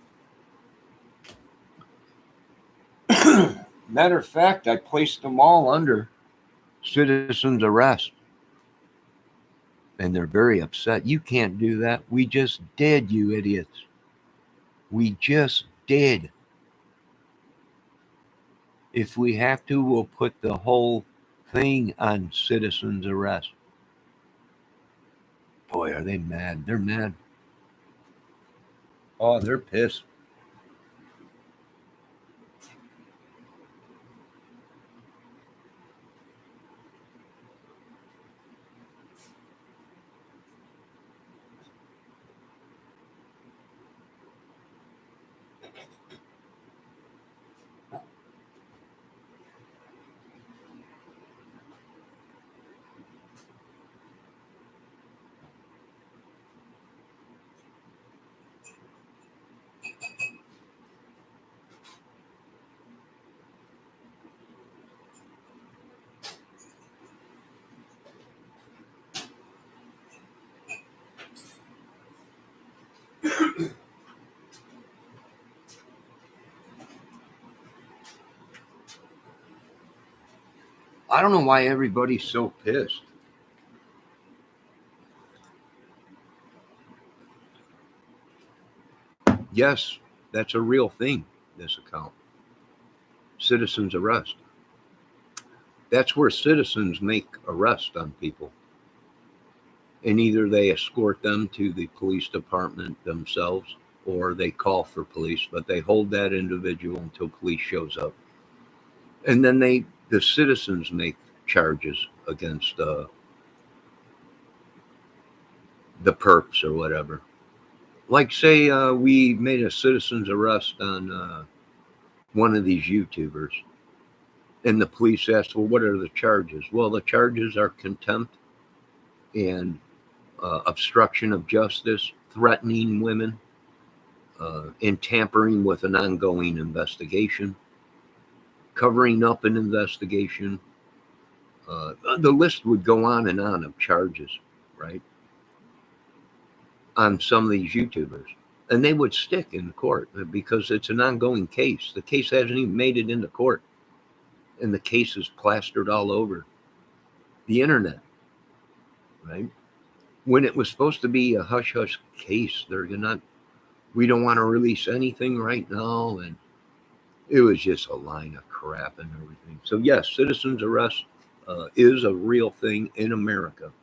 Matter of fact, I placed them all under citizen's arrest. And they're very upset. You can't do that. We just did, you idiots. We just did. If we have to, we'll put the whole thing on citizen's arrest. Boy, are they mad. They're mad. Oh, they're pissed. I don't know why everybody's so pissed. Yes, that's a real thing, this account. Citizen's arrest. That's where citizens make arrests on people. And either they escort them to the police department themselves, or they call for police, but they hold that individual until police shows up. And then the citizens make charges against the perps or whatever. Like, say we made a citizen's arrest on one of these YouTubers, and the police asked, well, what are the charges? Well, the charges are contempt and obstruction of justice, threatening women, and tampering with an ongoing investigation. covering up an investigation. The list would go on and on of charges, right, on some of these YouTubers. And they would stick in court because it's an ongoing case. The case hasn't even made it into court, and the case is plastered all over the internet, right? When it was supposed to be a hush hush case, they're not. We don't want to release anything right now, and it was just a line of crap and everything. So yes, citizens arrest is a real thing in America,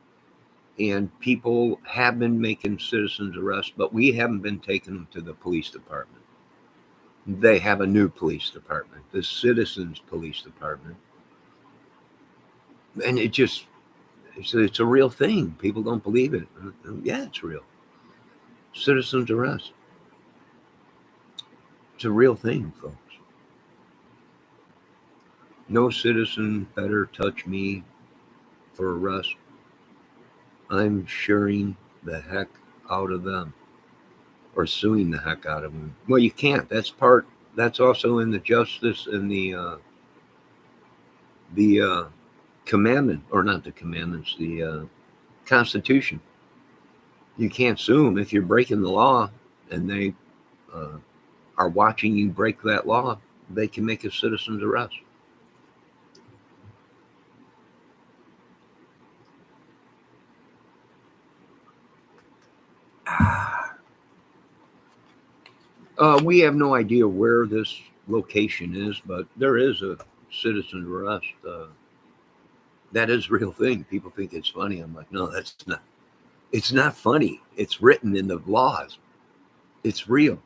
and people have been making citizens arrests, but we haven't been taking them to the police department. They have a new police department, the Citizens Police Department, and it's a real thing. People don't believe it. Yeah, it's real. Citizens arrest. It's a real thing, folks. No citizen better touch me for arrest. I'm suing the heck out of them, or suing the heck out of them. Well, you can't. That's also in the justice and the commandment, or not the commandments, the Constitution. You can't sue them if you're breaking the law, and they uh, are watching you break that law. They can make a citizen's arrest. We have no idea where this location is, but there is a citizen's arrest. That is a real thing. People think it's funny. I'm like, no, that's not. It's not funny. It's written in the laws. It's real.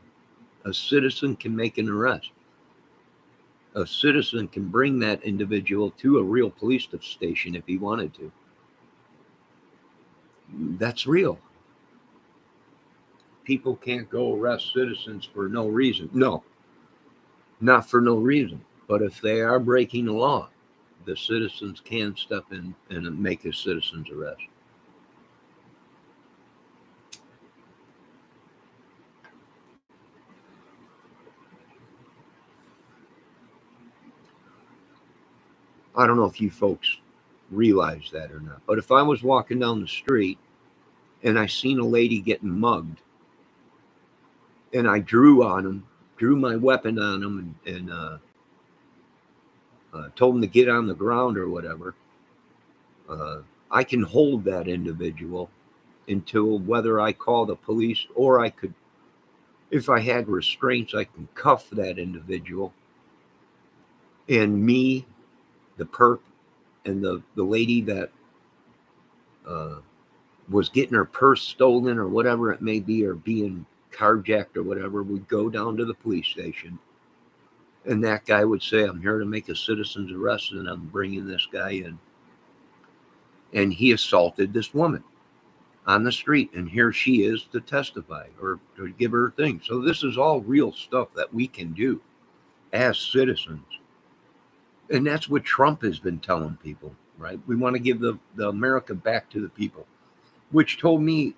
A citizen can make an arrest. A citizen can bring that individual to a real police station if he wanted to. That's real. People can't go arrest citizens for no reason. No, not for no reason. But if they are breaking the law, the citizens can step in and make a citizen's arrest. I don't know if you folks realize that or not, but if I was walking down the street and I seen a lady getting mugged, and I drew my weapon on him, and told him to get on the ground or whatever, uh, I can hold that individual until whether I call the police, or I could, if I had restraints, I can cuff that individual. And me, the perp, and the lady that uh, was getting her purse stolen or whatever it may be, or being carjacked or whatever, would go down to the police station. And that guy would say, I'm here to make a citizen's arrest, and I'm bringing this guy in. And he assaulted this woman on the street, and here she is to testify or to give her thing. So this is all real stuff that we can do as citizens. And that's what Trump has been telling people, right? We want to give the America back to the people, which told me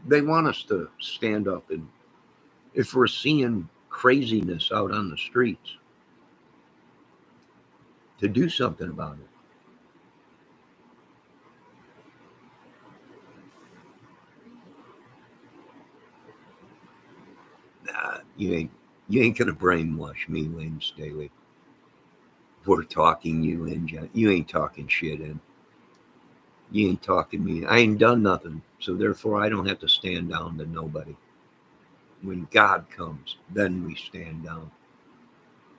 they want us to stand up, and if we're seeing craziness out on the streets, to do something about it. Nah, you ain't gonna brainwash me, Lane Staley. We're talking you in, John. You ain't talking shit in. You ain't talking me. I ain't done nothing, so therefore I don't have to stand down to nobody. When God comes, then we stand down.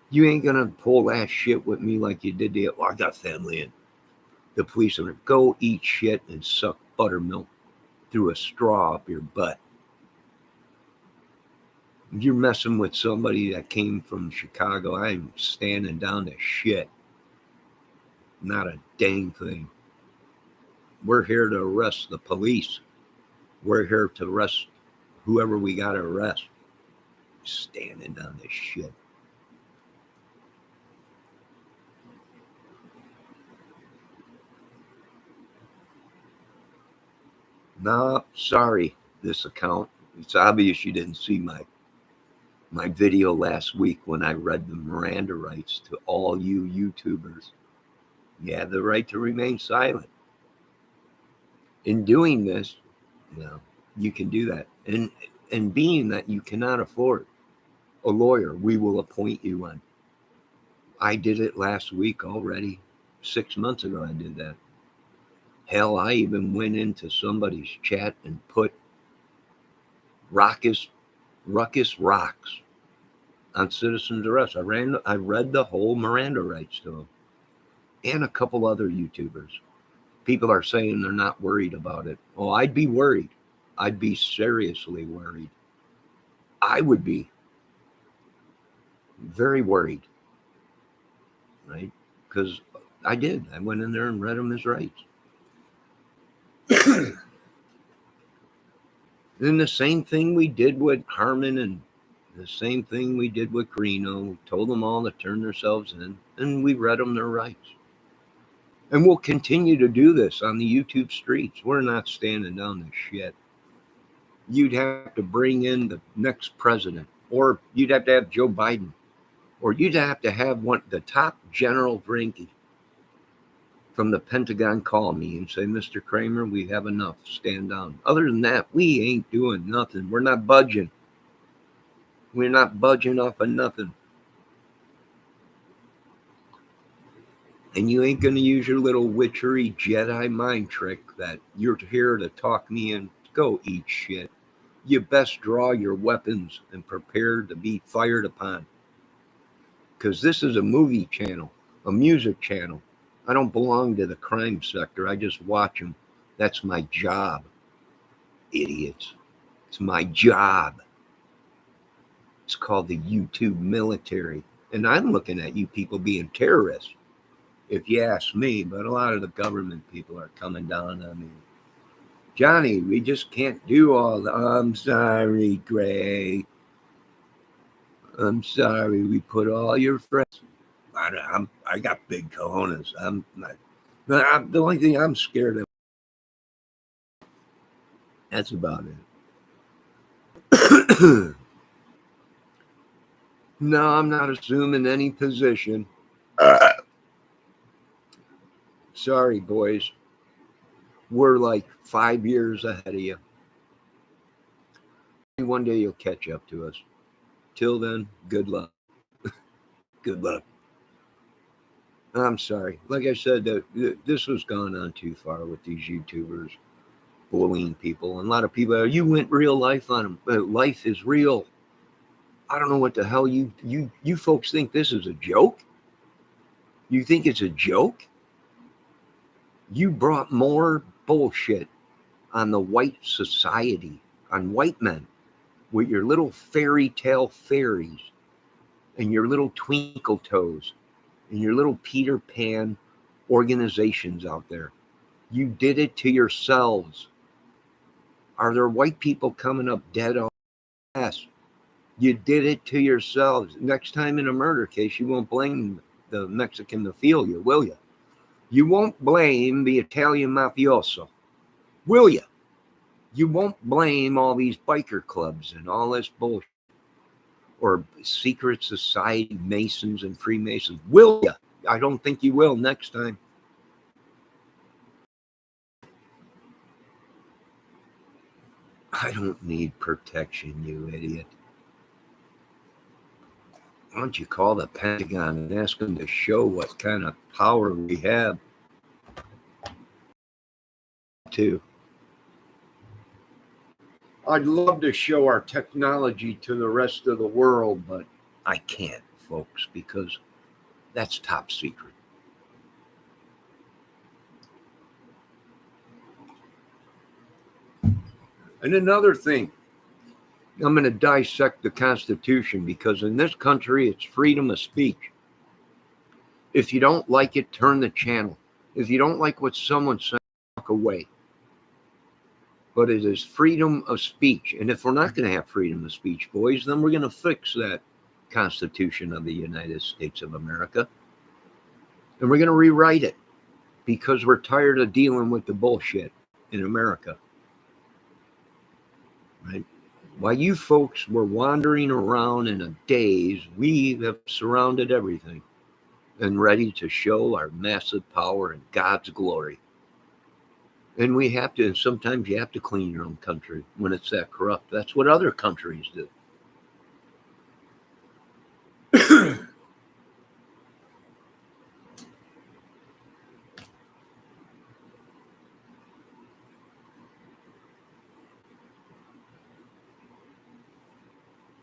You ain't gonna pull that shit with me like you did the. Well, I got family in. The police are gonna go eat shit and suck buttermilk through a straw up your butt. You're messing with somebody that came from Chicago. I'm standing down to shit. Not a dang thing. We're here to arrest the police. We're here to arrest whoever we got to arrest. Standing down this shit. Nah, sorry, this account. It's obvious you didn't see my my video last week when I read the Miranda rights to all you YouTubers. You have the right to remain silent. In doing this, you can do that. And being that you cannot afford a lawyer, we will appoint you one. I did it last week already. 6 months ago, I did that. Hell, I even went into somebody's chat and put Ruckus Rocks on citizen's arrest. I read the whole Miranda rights to him and a couple other YouTubers. People are saying they're not worried about it. Oh, I'd be worried. I'd be seriously worried. I would be very worried, right? Because I did. I went in there and read him his rights. And the same thing we did with Harmon and the same thing we did with Carino. Told them all to turn themselves in, and we read them their rights. And we'll continue to do this on the YouTube streets. We're not standing down this shit. You'd have to bring in the next president, or you'd have to have Joe Biden, or you'd have to have the top general Frankie from the Pentagon call me and say, Mr. Kramer, we have enough. Stand down. Other than that, we ain't doing nothing. We're not budging. We're not budging off of nothing. And you ain't going to use your little witchery Jedi mind trick that you're here to talk me in. Go eat shit. You best draw your weapons and prepare to be fired upon. Because this is a movie channel, a music channel. I don't belong to the crime sector. I just watch them. That's my job, idiots. It's my job. It's called the YouTube military. And I'm looking at you people being terrorists, if you ask me. But a lot of the government people are coming down on me. Johnny, we just can't do all the... I'm sorry, Gray. I'm sorry. We put all your friends... I got big cojones. I'm not... the only thing I'm scared of... That's about it. No, I'm not assuming any position. Sorry, boys. We're like 5 years ahead of you. One day you'll catch up to us. Till then, good luck. Good luck. I'm sorry. Like I said, this was gone on too far with these YouTubers bullying people. And a lot of people, you went real life on them. Life is real. I don't know what the hell you folks think this is a joke? You think it's a joke? You brought more bullshit on the white society, on white men, with your little fairy tale fairies and your little twinkle toes and your little Peter Pan organizations out there. You did it to yourselves. Are there white people coming up dead on? Yes. You did it to yourselves. Next time in a murder case, you won't blame the Mexican mafia, will you? You won't blame the Italian mafioso, will you? You won't blame all these biker clubs and all this bullshit, or secret society Masons and Freemasons, will you? I don't think you will next time. I don't need protection, you idiot. Why don't you call the Pentagon and ask them to show what kind of power we have? Too. I'd love to show our technology to the rest of the world, but I can't, folks, because that's top secret. And another thing, I'm going to dissect the Constitution, because in this country, it's freedom of speech. If you don't like it, turn the channel. If you don't like what someone says, walk away. But it is freedom of speech. And if we're not going to have freedom of speech, boys, then we're going to fix that Constitution of the United States of America. And we're going to rewrite it, because we're tired of dealing with the bullshit in America. Right? While you folks were wandering around in a daze, we have surrounded everything and ready to show our massive power and God's glory. And we have to, and sometimes you have to clean your own country when it's that corrupt. That's what other countries do.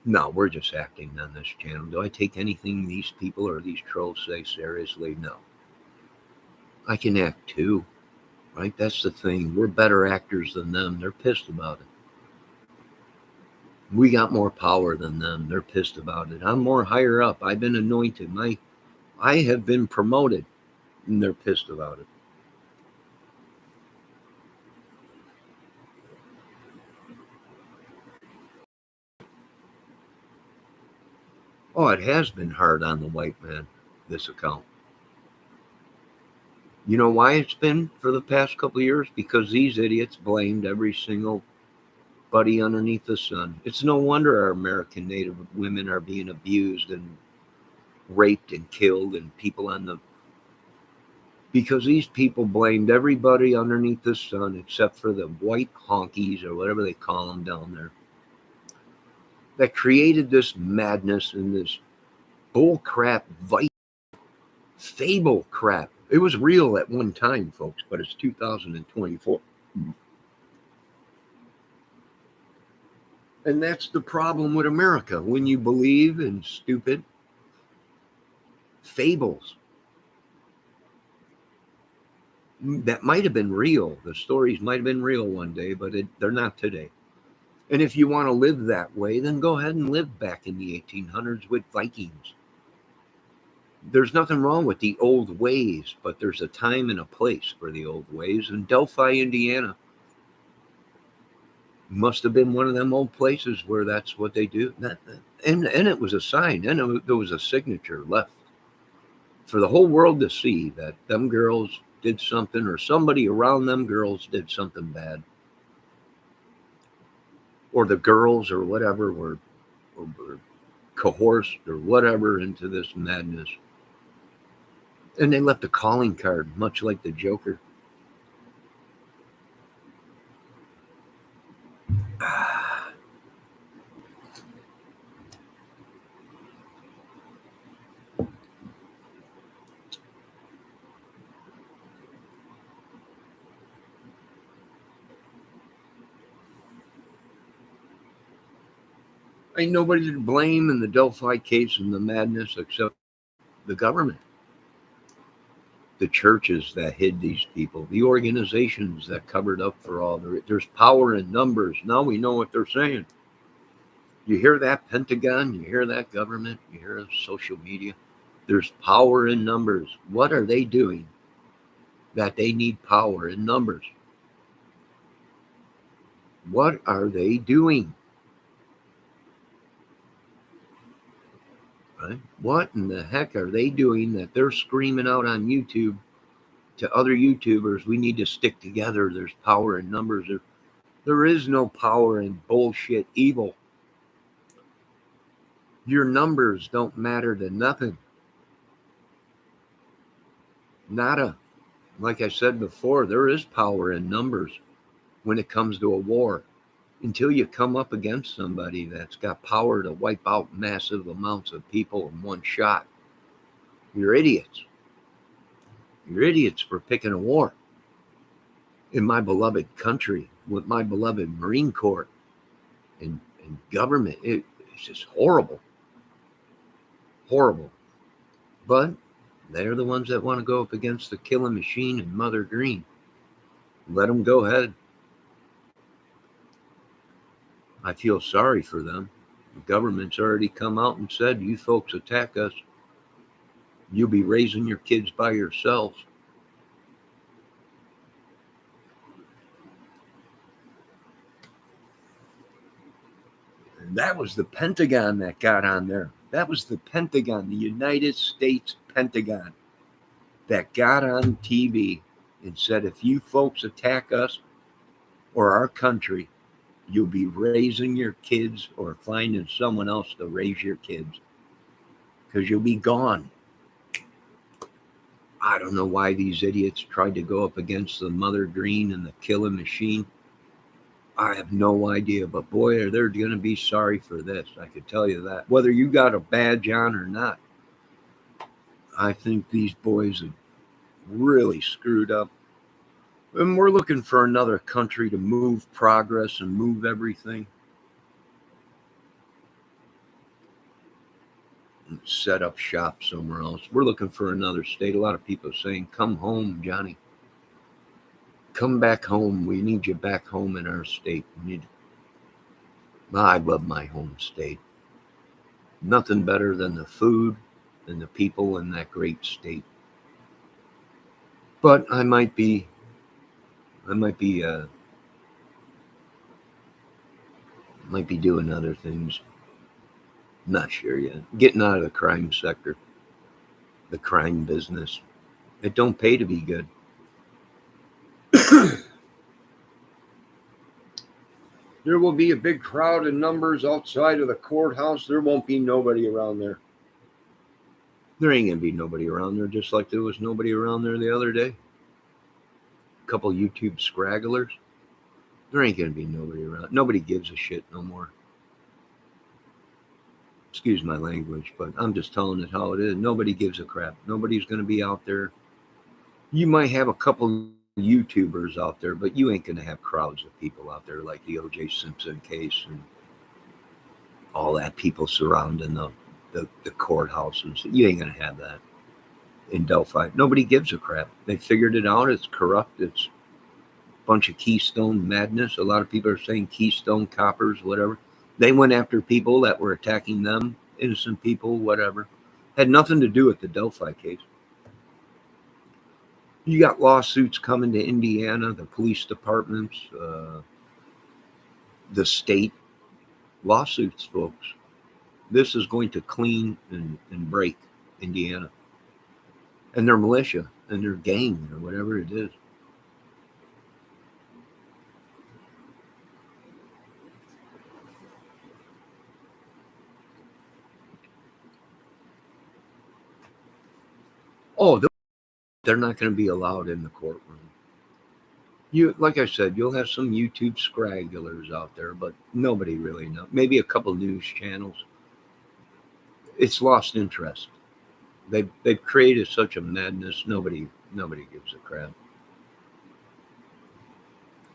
No, we're just acting on this channel. Do I take anything these people or these trolls say seriously? No. I can act too, right? That's the thing. We're better actors than them. They're pissed about it. We got more power than them. They're pissed about it. I'm more higher up. I've been anointed. I have been promoted, and they're pissed about it. Oh, it has been hard on the white man, this account. You know why it's been for the past couple of years? Because these idiots blamed every single buddy underneath the sun. It's no wonder our American Native women are being abused and raped and killed, and people on the, because these people blamed everybody underneath the sun except for the white honkies or whatever they call them down there, that created this madness and this bull crap, fable crap. It was real at one time, folks, but it's 2024. And that's the problem with America. When you believe in stupid fables that might have been real, the stories might have been real one day, but they're not today. And if you want to live that way, then go ahead and live back in the 1800s with Vikings. There's nothing wrong with the old ways, but there's a time and a place for the old ways. And Delphi, Indiana, must have been one of them old places where that's what they do. And it was a sign, and there was a signature left for the whole world to see that them girls did something, or somebody around them girls did something bad, or the girls or whatever were coerced or whatever into this madness. And they left a calling card, much like the Joker. Ain't nobody to blame in the Delphi case and the madness except the government, the churches that hid these people, the organizations that covered up for all. There's power in numbers. Now we know what they're saying. You hear that, Pentagon? You hear that, government? You hear social media? There's power in numbers. What are they doing that they need power in numbers? What are they doing? Right? What in the heck are they doing that they're screaming out on YouTube to other YouTubers? We need to stick together. There's power in numbers. There is no power in bullshit evil. Your numbers don't matter to nothing. Nada. Like I said before, there is power in numbers when it comes to a war. Until you come up against somebody that's got power to wipe out massive amounts of people in one shot, you're idiots. You're idiots for picking a war. In my beloved country, with my beloved Marine Corps and government, it's just horrible. Horrible. But they're the ones that want to go up against the killing machine and Mother Green. Let them go ahead. I feel sorry for them. The government's already come out and said, you folks attack us, you'll be raising your kids by yourselves. And that was the Pentagon that got on there. That was the Pentagon, the United States Pentagon, that got on TV and said, if you folks attack us or our country, You'll be raising your kids or finding someone else to raise your kids because you'll be gone. I don't know why these idiots tried to go up against the Mother Green and the killing machine. I have no idea, but boy, are they going to be sorry for this. I could tell you that. Whether you got a badge on or not, I think these boys have really screwed up. And we're looking for another country to move progress and move everything. And set up shop somewhere else. We're looking for another state. A lot of people are saying, come home, Johnny. Come back home. We need you back home in our state. I love my home state. Nothing better than the food and the people in that great state. But I might be doing other things. Not sure yet. Getting out of the crime sector, the crime business. It don't pay to be good. There will be a big crowd in numbers outside of the courthouse. There won't be nobody around there. There ain't gonna be nobody around there, just like there was nobody around there the other day. A couple YouTube scragglers. There ain't gonna be nobody around. Nobody gives a shit no more. Excuse my language, but I'm just telling it how it is. Nobody gives a crap. Nobody's gonna be out there. You might have a couple YouTubers out there, but you ain't gonna have crowds of people out there like the O.J. Simpson case and all that people surrounding the courthouses. You ain't gonna have that in Delphi. Nobody gives a crap. They figured it out. It's corrupt. It's a bunch of Keystone madness. A lot of people are saying Keystone coppers, whatever. They went after people that were attacking them, innocent people, whatever. Had nothing to do with the Delphi case. You got lawsuits coming to Indiana, the police departments, the state. Lawsuits, folks. This is going to clean and break Indiana and their militia and their gang or whatever it is. Oh, they're not going to be allowed in the courtroom. Like I said, you'll have some YouTube scragglers out there, but nobody really knows. Maybe a couple news channels. It's lost interest. They've created such a madness. Nobody gives a crap.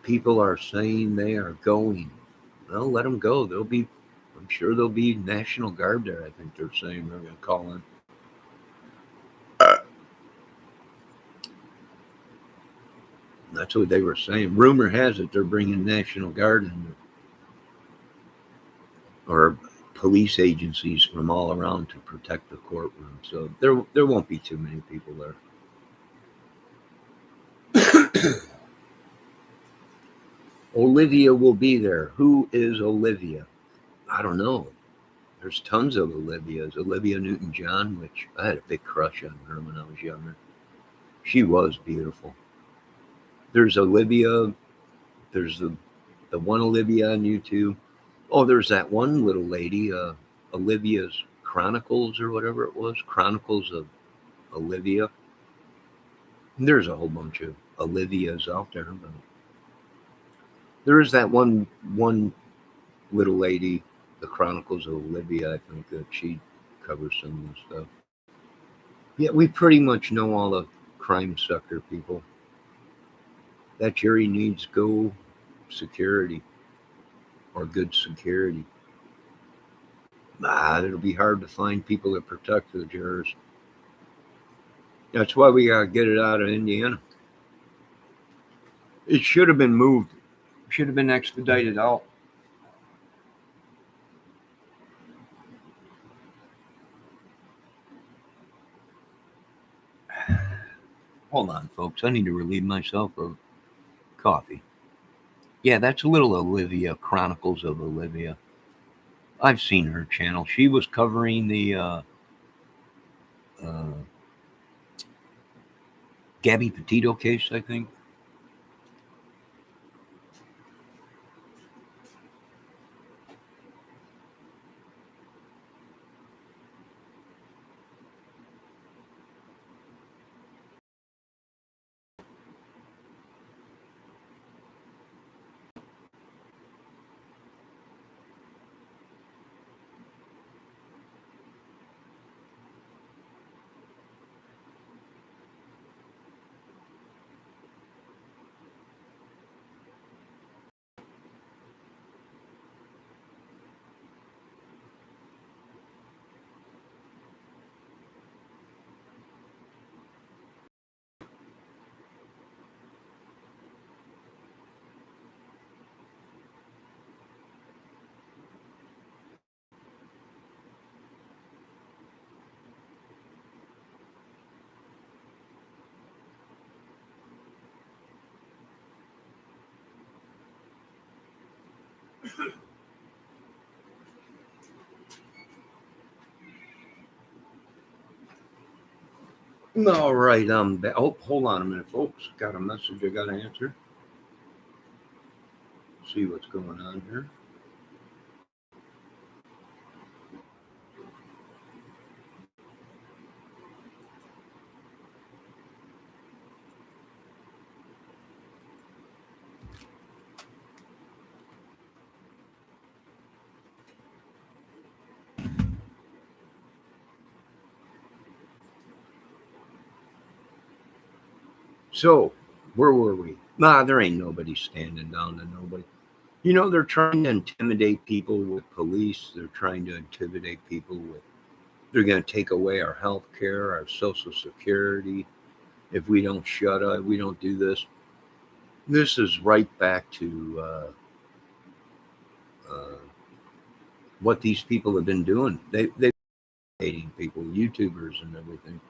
People are saying they are going. Well, let them go. I'm sure there'll be National Guard there. I think they're saying they're going to call in. That's what they were saying. Rumor has it they're bringing National Guard in, or police agencies from all around to protect the courtroom. So there won't be too many people there. Olivia will be there. Who is Olivia? I don't know. There's tons of Olivias. Olivia Newton-John, which I had a big crush on her when I was younger. She was beautiful. There's Olivia. There's the one Olivia on YouTube. Oh, there's that one little lady, Olivia's Chronicles or whatever it was. Chronicles of Olivia. And there's a whole bunch of Olivias out there. But there is that one little lady, the Chronicles of Olivia. I think that she covers some of the stuff. Yeah, we pretty much know all the crime sector people. That jury needs go security or good security. It'll be hard to find people that protect the jurors. That's why we gotta get it out of Indiana. It should have been moved. Should have been expedited out. Hold on, folks. I need to relieve myself of coffee. Yeah, that's a little Olivia, Chronicles of Olivia. I've seen her channel. She was covering the uh, Gabby Petito case, I think. All right. Oh, hold on a minute, folks. Got a message I got to answer. See what's going on here. So, where were we? Nah, there ain't nobody standing down to nobody. You know, they're trying to intimidate people with police. They're trying to intimidate people with, they're going to take away our health care, our social security. If we don't shut up, we don't do this. This is right back to uh, what these people have been doing. They've been hating people, YouTubers and everything.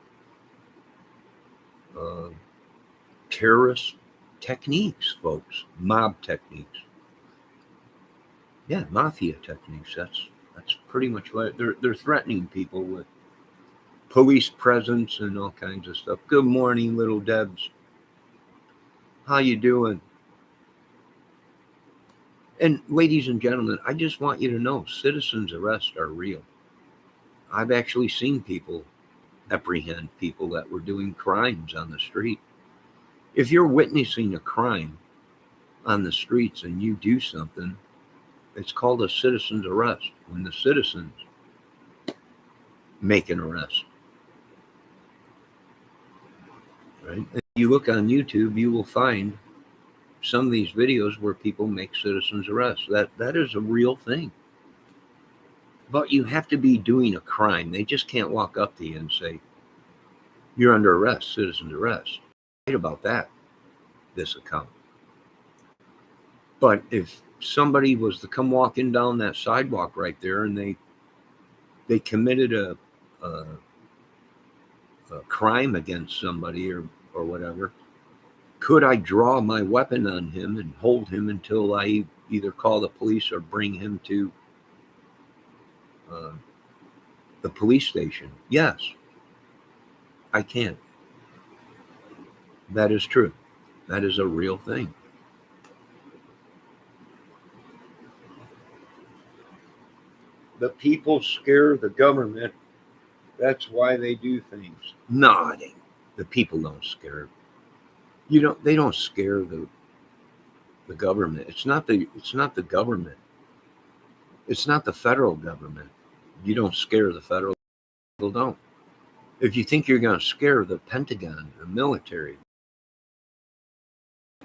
Uh, Terrorist techniques, folks, mob techniques. Yeah, mafia techniques. That's pretty much what they're threatening people with police presence and all kinds of stuff. Good morning, little Debs. How you doing? And ladies and gentlemen, I just want you to know citizens arrests are real. I've actually seen people apprehend people that were doing crimes on the street. If you're witnessing a crime on the streets and you do something, it's called a citizen's arrest when the citizens make an arrest. Right? If you look on YouTube, you will find some of these videos where people make citizens arrests. That is a real thing. But you have to be doing a crime. They just can't walk up to you and say, "You're under arrest, citizen's arrest." Right about that, this account. But if somebody was to come walking down that sidewalk right there and they committed a crime against somebody or whatever, could I draw my weapon on him and hold him until I either call the police or bring him to uh, the police station? Yes, I can. That is true. That is a real thing. The people scare the government. That's why they do things. No, it ain't. The people don't scare. You don't. They don't scare the government. It's not the government. It's not the federal government. You don't scare the federal. People don't. If you think you're going to scare the Pentagon, the military,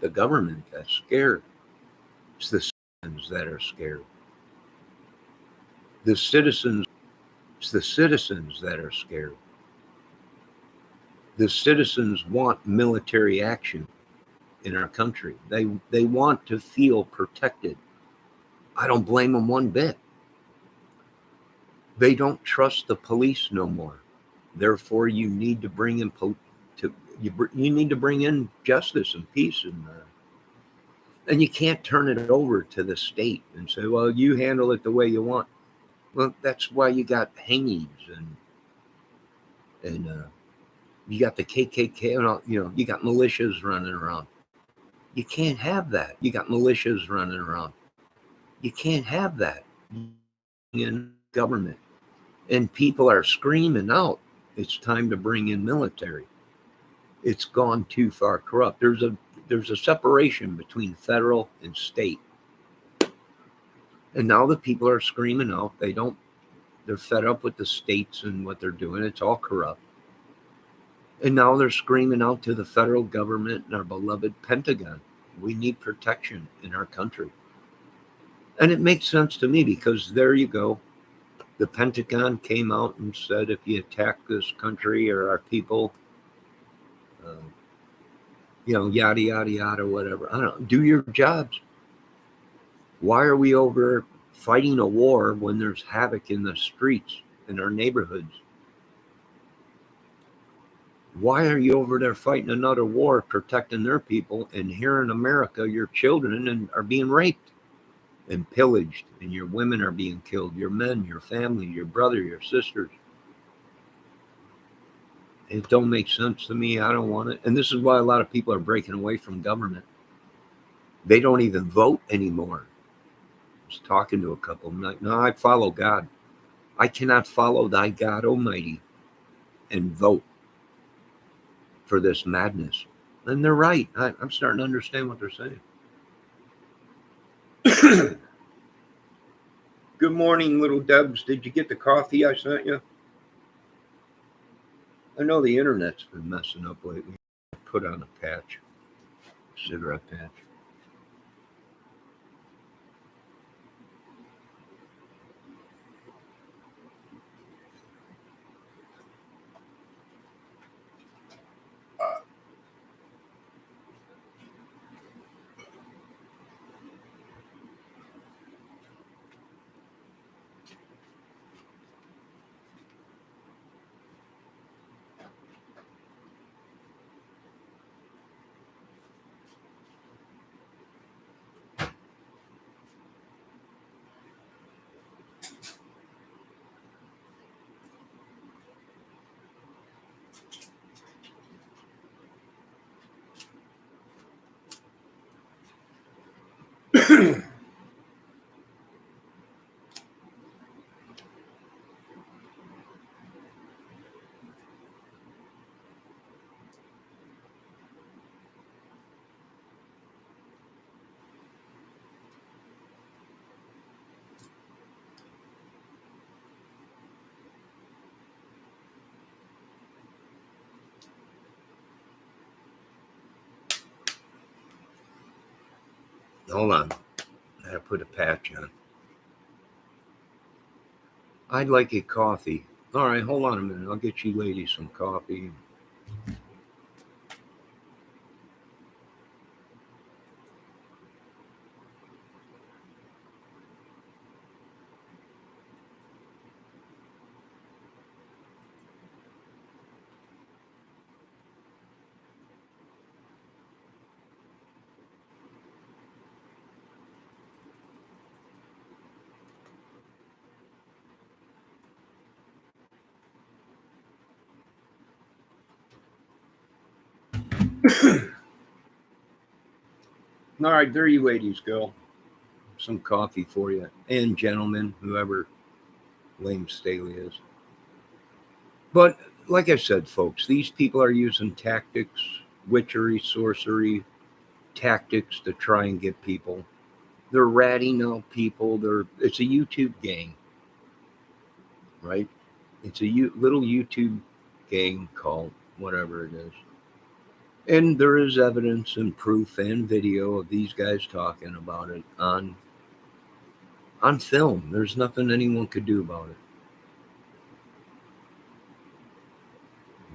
the government that's scared, it's the citizens that are scared. The citizens, it's the citizens that are scared. The citizens want military action in our country. They want to feel protected. I don't blame them one bit. They don't trust the police no more. Therefore, you need to bring in you need to bring in justice and peace, and you can't turn it over to the state and say, "Well, you handle it the way you want." Well, that's why you got hangings and you got the KKK and all, you got militias running around. You can't have that. You got militias running around. You can't have that in government. And people are screaming out, it's time to bring in military. It's gone too far corrupt. There's a separation between federal and state. And now the people are screaming out. They're fed up with the states and what they're doing. It's all corrupt. And now they're screaming out to the federal government and our beloved Pentagon. We need protection in our country. And it makes sense to me because there you go. The Pentagon came out and said, if you attack this country or our people, uh, yada, yada, yada, whatever. I don't know. Do your jobs. Why are we over fighting a war when there's havoc in the streets, in our neighborhoods? Why are you over there fighting another war, protecting their people, and here in America, your children are being raped? and pillaged, and your women are being killed, your men, your family, your brother, your sisters. It don't make sense to me. I don't want it. And this is why a lot of people are breaking away from government. They don't even vote anymore. I was talking to a couple. I'm like, no, I follow God. I cannot follow thy God Almighty and vote for this madness. And they're right. I'm starting to understand what they're saying. Good morning, little Debs. Did you get the coffee I sent you? I know the internet's been messing up lately. I put on a patch, cigarette patch. Hold on. I gotta put a patch on. I'd like a coffee. All right, hold on a minute. I'll get you ladies some coffee. All right, there you ladies go. Some coffee for you. And gentlemen, whoever Lame Staley is. But like I said, folks, these people are using tactics, witchery, sorcery, tactics to try and get people. They're ratting out people. It's a YouTube gang, right? It's a little YouTube gang called whatever it is. And there is evidence and proof and video of these guys talking about it on film. There's nothing anyone could do about it.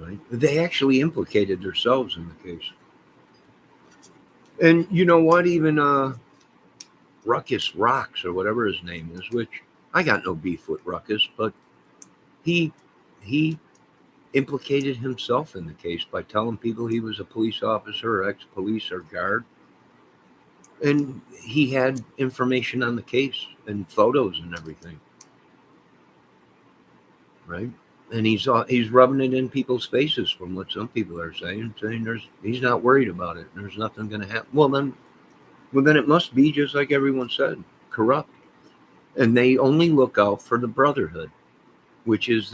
Right? They actually implicated themselves in the case. And you know what? Even Ruckus Rocks or whatever his name is, which I got no beef with Ruckus, but he implicated himself in the case by telling people he was a police officer or ex-police or guard. And he had information on the case and photos and everything. Right? And he's rubbing it in people's faces from what some people are saying he's not worried about it. There's nothing going to happen. Well, then it must be just like everyone said, corrupt. And they only look out for the brotherhood, which is